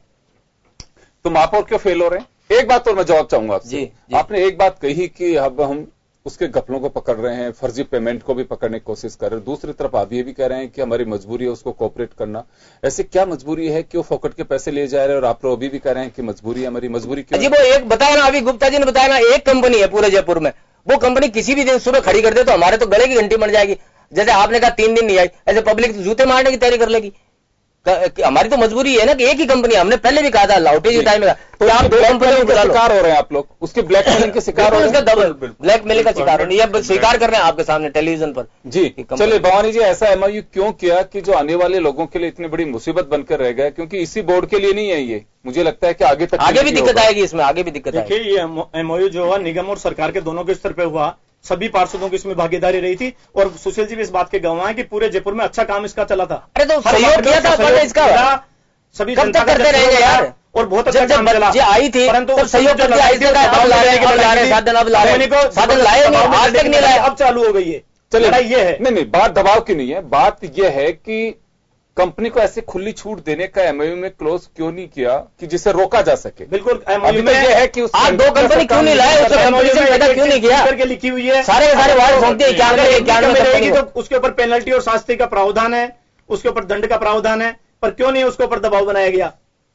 S1: तो महापौर क्यों फेल हो रहे हैं? एक बात और मैं जवाब चाहूंगा आपसे। आपने एक बात कही कि अब हम उसके घपलों को पकड़ रहे हैं, फर्जी पेमेंट को भी पकड़ने की कोशिश कर रहे हैं। दूसरी तरफ आप ये भी कह रहे हैं कि हमारी मजबूरी है उसको कोऑपरेट करना। ऐसे क्या मजबूरी है कि वो फोकट के पैसे लिए जा रहे हैं और आप लोग अभी भी कह रहे हैं कि मजबूरी है? हमारी मजबूरी क्यों?
S2: जी वो एक बताया ना, अभी गुप्ता जी ने बताया ना, एक कंपनी है पूरे जयपुर में, वो कंपनी किसी भी दिन सुबह खड़ी कर दे तो हमारे तो गले की घंटी बन जाएगी। जैसे आपने कहा 3 दिन नहीं आई, ऐसे पब्लिक जूते मारने की तैयारी कर लेगी। हमारी तो मजबूरी है ना कि एक ही कंपनी, हमने पहले भी कहा था लाउटेज टाइम में, तो आप 2 कंपनियों के
S1: शिकार हो रहे हैं आप लोग, उसके ब्लैकमेलिंग के शिकार हो रहे हैं।
S2: डबल ब्लैकमेलिंग का शिकार हो रही है, स्वीकार कर रहे हैं आपके सामने टेलीविजन पर।
S1: जी चलिए भवानी जी, ऐसा एमओयू क्यों किया कि जो आने वाले लोगों के लिए इतनी बड़ी मुसीबत बनकर रह गया? क्योंकि इसी बोर्ड के लिए नहीं है ये, मुझे लगता है कि आगे
S2: भी दिक्कत आएगी इसमें, आगे भी दिक्कत आएगी।
S3: देखिए ये एमओयू जो हुआ निगम और सरकार के दोनों के स्तर पे हुआ, सभी पार्षदों की इसमें भागीदारी रही थी, और सुशील जी भी इस बात के गवाह हैं कि पूरे जयपुर में अच्छा काम इसका चला था।
S2: अरे तो सहयोग किया था पहले इसका,
S3: सभी
S2: कब तक करते रहेंगे यार?
S3: और बहुत अच्छा काम चला।
S2: आई थी परंतु सहयोग करके आई थी, साधन अब ला रहे, साधन लाए नहीं, आज तक नहीं लाए,
S3: अब चालू हो गई है।
S1: चलिए ये है, नहीं बात दबाव की नहीं है, बात यह है कि कंपनी को ऐसे खुली छूट देने का एमओयू में क्लोज क्यों नहीं किया कि जिसे रोका जा सके?
S3: बिल्कुल
S1: एमओयू में यह है कि
S2: आज 2 कंपनी क्यों नहीं लाए, उसको कंपनी से पैदा क्यों नहीं किया
S3: करके लिखी हुई है,
S2: सारे के सारे वार्ड सौंपते हैं, क्या करेंगे?
S3: तो उसके ऊपर पेनल्टी और शास्ति का प्रावधान है, उसके ऊपर दंड का प्रावधान है, पर क्यों नहीं उसके ऊपर दबाव बनाया गया?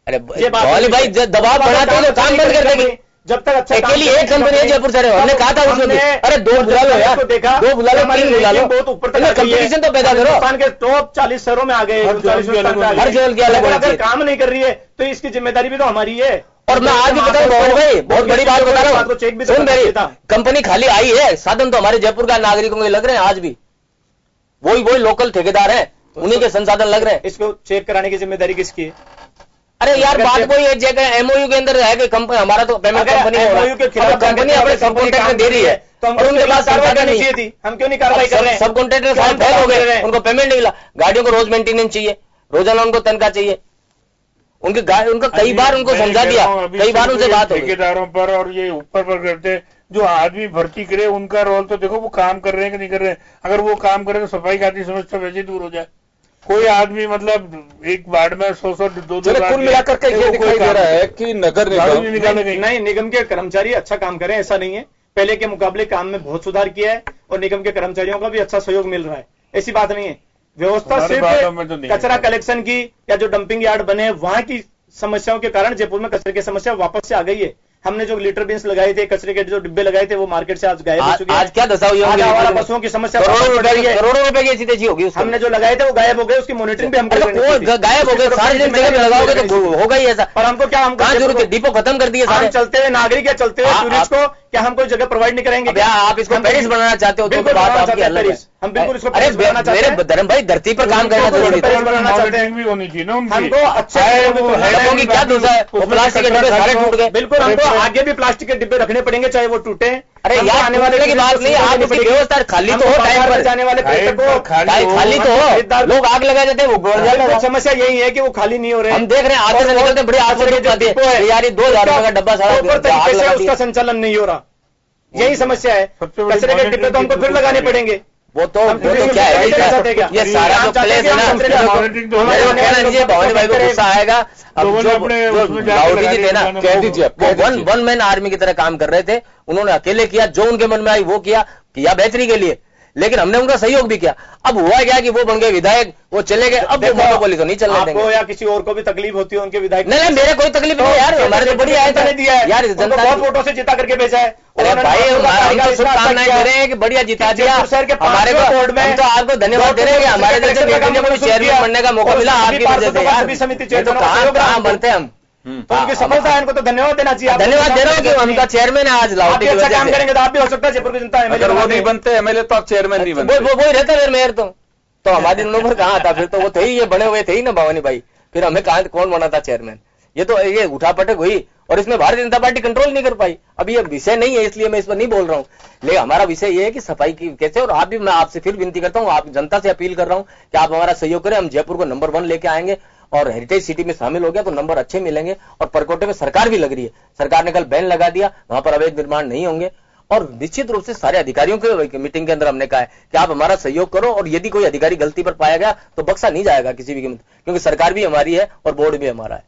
S2: अरे भाई दबाव बनाते हैं तो काम बंद कर देंगे।
S3: जब तक अच्छा
S2: के लिए एक कंपनी है जयपुर शहर, हमने कहा था उसमें, अरे 2 बुला लो यार, 2 बुला लो, 3 बुला लो,
S3: बहुत ऊपर तक
S2: कंपटीशन तो पैदा करो।
S3: हिंदुस्तान के टॉप 40 शहरों में आ गए,
S2: हर जोन की अलग
S3: अगर काम नहीं कर रही है तो इसकी जिम्मेदारी भी तो हमारी है।
S2: और मैं आज भी बता रहा हूँ भाई, बहुत बड़ी बात बता रहा हूँ, सुन मेरी, कंपनी खाली आई है, साधन तो हमारे जयपुर का नागरिकों के लग रहे हैं आज भी, वही लोकल ठेकेदार है, उन्हीं के संसाधन लग रहे हैं।
S3: इसको चेक कराने की जिम्मेदारी किसकी है?
S2: अरे यार बात कोई है, जगह एमओयू के अंदर है कि कंपनी, हमारा तो पेमेंट कंपनी
S3: एमओयू के खिलाफ
S2: कंपनी अपने सब कॉन्ट्रैक्ट में दे रही है,
S3: तो हम उनके पास कार्रवाई करनी चाहिए थी, हम क्यों नहीं कार्रवाई कर रहे हैं?
S2: सब कॉन्ट्रैक्टर साहब फेल हो गए, उनको पेमेंट नहीं मिला। गाड़ियों को रोज मेंटेनेंस चाहिए, रोजाना उनको तनख्वाह चाहिए, उनका कई बार उनको समझा दिया, कई बार उनसे बात हो गई।
S4: ठेकेदारों पर और ये ऊपर पर करते, जो आदमी भर्ती करे उनका रोल तो देखो, वो काम कर रहे हैं कि नहीं कर रहे हैं। अगर वो काम करे तो सफाई खाती समस्या वैसे दूर हो जाए। कोई आदमी मतलब एक वार्ड में 100 200
S1: कुल मिलाकर के ये दिखाई दे रहा है कि नगर निगम
S3: नहीं, निगम के कर्मचारी अच्छा काम करें ऐसा नहीं है, पहले के मुकाबले काम में बहुत सुधार किया है और निगम के कर्मचारियों का भी अच्छा सहयोग मिल रहा है, ऐसी बात नहीं है। व्यवस्था सिर्फ कचरा कलेक्शन की या जो डंपिंग यार्ड बने वहां की समस्याओं के कारण जयपुर में कचरे की समस्या वापस से आ गई है। हमने जो लीटर बीन्स लगाए थे, कचरे के जो डिब्बे लगाए थे, वो मार्केट से आज गायब हो चुके हैं।
S2: आज क्या दशा हुई
S3: है? पशुओं की समस्या
S2: करोड़ों रुपए की ऐसी होगी।
S3: हमने जो लगाए थे वो गायब हो गए, उसकी मॉनिटरिंग भी हम
S2: गायब हो गए, सारे जगह पे लगाओगे तो होगा ही ऐसा।
S3: पर हमको क्या, हमको
S2: जरूरत है, डिपो खत्म कर दिए सारे,
S3: चलते हुए नागरिक या चलते हुए टूरिस्ट को क्या हम कोई जगह प्रोवाइड नहीं करेंगे?
S2: आप इसको पेरिस बनाना चाहते हो,
S3: बिल्कुल हम बिल्कुल इसको पेरिस बनाना चाहते हैं।
S2: धर्म भाई धरती पर काम करना जरूरी है,
S4: भी होनी चाहिए ना
S3: हमको। अच्छे
S2: की क्या दूसरा है, वो प्लास्टिक के डब्बे सारे टूट गए।
S3: बिल्कुल हमको आगे भी प्लास्टिक के डिब्बे रखने पड़ेंगे, चाहे वो टूटे।
S2: अरे यार आने वाले की बात नहीं, आप इसकी व्यवस्था खाली तो हो, टाइम पर जाने वाले खाली तो हो, लोग आग लगा देते हैं, वो
S3: समस्या यही है कि वो खाली नहीं हो रहे।
S2: हम देख रहे हैं आगे से निकलते बड़ी आग से जाती है यार, ये 2000 रुपए का डब्बा सारा
S3: उसका संचालन नहीं हो रहा, यही समस्या है। कचरे के डिब्बे तो हमको फिर लगाने पड़ेंगे।
S2: वो तो क्या है, ये सारा जो प्लेस है ना, कहना दीजिए भवानी भाई को गुस्सा आएगा। अब जो लाउडी जी थे ना, कह दीजिए, वन मैन आर्मी की तरह काम कर रहे थे, उन्होंने अकेले किया, जो उनके मन में आई वो किया बेहतरी के लिए, लेकिन हमने उनका सहयोग भी किया। अब हुआ क्या कि वो बन गए विधायक, वो चले गए, अब मोनोपोली तो नहीं चलने देंगे।
S3: आपको या किसी और को भी तकलीफ होती है उनके विधायक?
S2: नहीं मेरे कोई तकलीफ नहीं यार, हमारे तो बढ़िया है
S3: दिया है यार, जनता बहुत वोटों से जिता करके भेजा है।
S2: अरे भाई हम तो शुभकामनाएं दे रहे हैं कि बढ़िया जिता दिया हमारे को, हम तो आपको धन्यवाद दे रहे हैं कि हमारे जैसे नेताओं को चेयरमैन बनने का मौका मिला आपकी वजह से यार। तो कहाँ बनते हम
S3: तो उनकी सफलता है, इनको तो धन्यवाद देना चाहिए।
S2: धन्यवाद दे रहा हूँ कि उनका चेयरमैन है आज
S3: आप भी अच्छा काम करेंगे तो आप भी हो सकता है जयपुर की जनता
S1: अगर वो नहीं बनते एमएलए तो आप चेयरमैन नहीं बनते।
S2: वो ही रहता फिर मेयर तो हमारे नंबर कहाँ था फिर, तो वो थे ही, ये बने हुए थे ही ना भवानी भाई, फिर हमें कहाँ कौन बना था चेयरमैन। ये तो ये उठापटक हुई और इसमें भारतीय जनता पार्टी कंट्रोल नहीं कर पाई। अब ये विषय नहीं है इसलिए मैं इस पर नहीं बोल रहा हूँ, लेकिन हमारा विषय ये है कि सफाई की कैसे। और आप भी, मैं आपसे फिर विनती करता हूँ, आप जनता से अपील कर रहा हूँ कि आप हमारा सहयोग करें। हम जयपुर को नंबर 1 लेके आएंगे और हेरिटेज सिटी में शामिल हो गया तो नंबर अच्छे मिलेंगे। और परकोटे में सरकार भी लग रही है, सरकार ने कल बैन लगा दिया, वहां पर अवैध निर्माण नहीं होंगे। और निश्चित रूप से सारे अधिकारियों के मीटिंग के अंदर हमने कहा है कि आप हमारा सहयोग करो और यदि कोई अधिकारी गलती पर पाया गया तो बख्शा नहीं जाएगा किसी भी कीमत, क्योंकि सरकार भी हमारी है और बोर्ड भी हमारा है।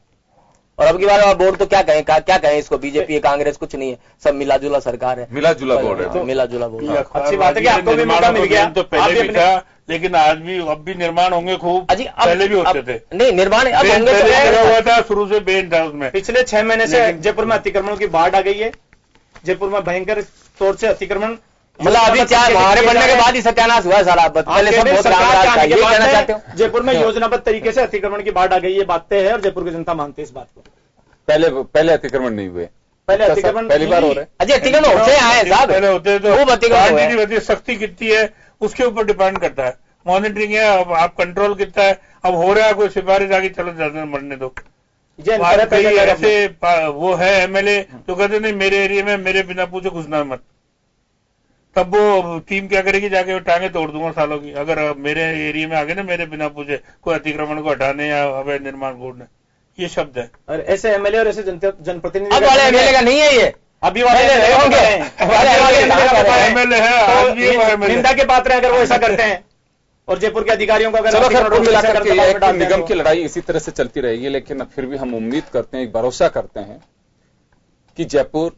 S2: और अब की बार बोर्ड तो क्या कहें इसको, बीजेपी है, कांग्रेस कुछ नहीं है, सब मिला जुला सरकार है,
S1: मिला जुला बोर्ड है,
S2: मिला जुला बोर्ड।
S3: अच्छी बात है कि आपको भी मौका मिल गया।
S4: तो पहले भी था, लेकिन आज भी अब भी निर्माण होंगे खूब, पहले भी होते थे।
S2: नहीं, निर्माण अब होंगे
S4: हुआ था, शुरू से बेन था उसमें।
S3: पिछले 6 महीने से जयपुर में अतिक्रमणों की बाढ़ आ गई है। जयपुर में भयंकर तौर से अतिक्रमण,
S2: मतलब अभी हमारे बनने के बाद ही सत्यानाश हुआ सारा। पहले सब बहुत कहना चाहते हो,
S3: जयपुर में योजनाबद्ध तरीके से अतिक्रमण की बाढ़ आ गई, ये बातें है और जयपुर की जनता मानती है इस बात को।
S1: पहले अतिक्रमण नहीं हुए,
S3: पहले अतिक्रमण
S1: पहली बार हो रहे हैं।
S2: अजय अतिक्रमण होते आए साहब,
S4: पहले होते तो
S2: खूब अतिक्रमण होते।
S4: सख्ती कितनी है उसके ऊपर डिपेंड करता है, मॉनिटरिंग है, अब आप कंट्रोल कितना है। अब हो रहा है कोई सिफारिश आगे, चलो ज्यादा मरने दो। ऐसे वो है एमएलए तो कहते नहीं मेरे एरिया में मेरे बिना पूछे घुसना मत, तब वो टीम क्या करेगी, जाके वो टांगे तोड़ दूंगा सालों की। अगर मेरे एरिया में आगे ना मेरे बिना पूछे कोई अतिक्रमण को हटाने या अवैध निर्माण को, ये शब्द है।
S3: और ऐसे एमएलए और ऐसे जनप्रतिनिधि
S2: अब वाले एमएलए का नहीं है ये,
S3: अभी वाले
S4: एमएलए है,
S3: निंदा के पात्र है अगर वो ऐसा करते हैं। और जयपुर के अधिकारियों का
S1: चलो सर, कुल मिलाकर के एक निगम की लड़ाई इसी तरह से चलती रहेगी, लेकिन फिर भी हम उम्मीद करते हैं, एक भरोसा करते हैं कि जयपुर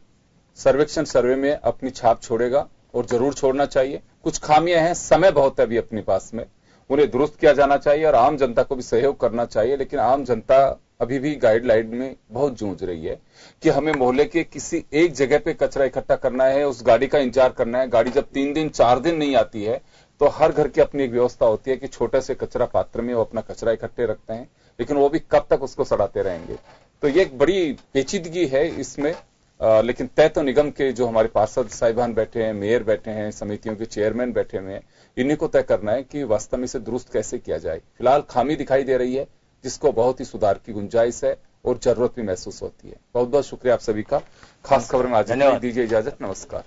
S1: सर्वेक्षण सर्वे में अपनी छाप छोड़ेगा और जरूर छोड़ना चाहिए। कुछ खामियां हैं, समय बहुत है अभी अपने पास में, उन्हें दुरुस्त किया जाना चाहिए और आम जनता को भी सहयोग करना चाहिए। लेकिन आम जनता अभी भी गाइडलाइन में बहुत जूझ रही है कि हमें मोहल्ले के किसी एक जगह पे कचरा इकट्ठा करना है, उस गाड़ी का इंतजार करना है। गाड़ी जब 3 दिन 4 दिन नहीं आती है तो हर घर की अपनी एक व्यवस्था होती है कि छोटे से कचरा पात्र में वो अपना कचरा इकट्ठे रखते हैं, लेकिन वो भी कब तक उसको सड़ाते रहेंगे। तो ये एक बड़ी पेचीदगी है इसमें। लेकिन तय तो निगम के जो हमारे पार्षद साहिबान बैठे हैं, मेयर बैठे हैं, समितियों के चेयरमैन बैठे हुए हैं, इन्हीं को तय करना है कि वास्तव में इसे दुरुस्त कैसे किया जाए। फिलहाल खामी दिखाई दे रही है जिसको बहुत ही सुधार की गुंजाइश है और जरूरत भी महसूस होती है। बहुत बहुत शुक्रिया आप सभी का। खास खबर में आज दीजिए इजाजत। नमस्कार।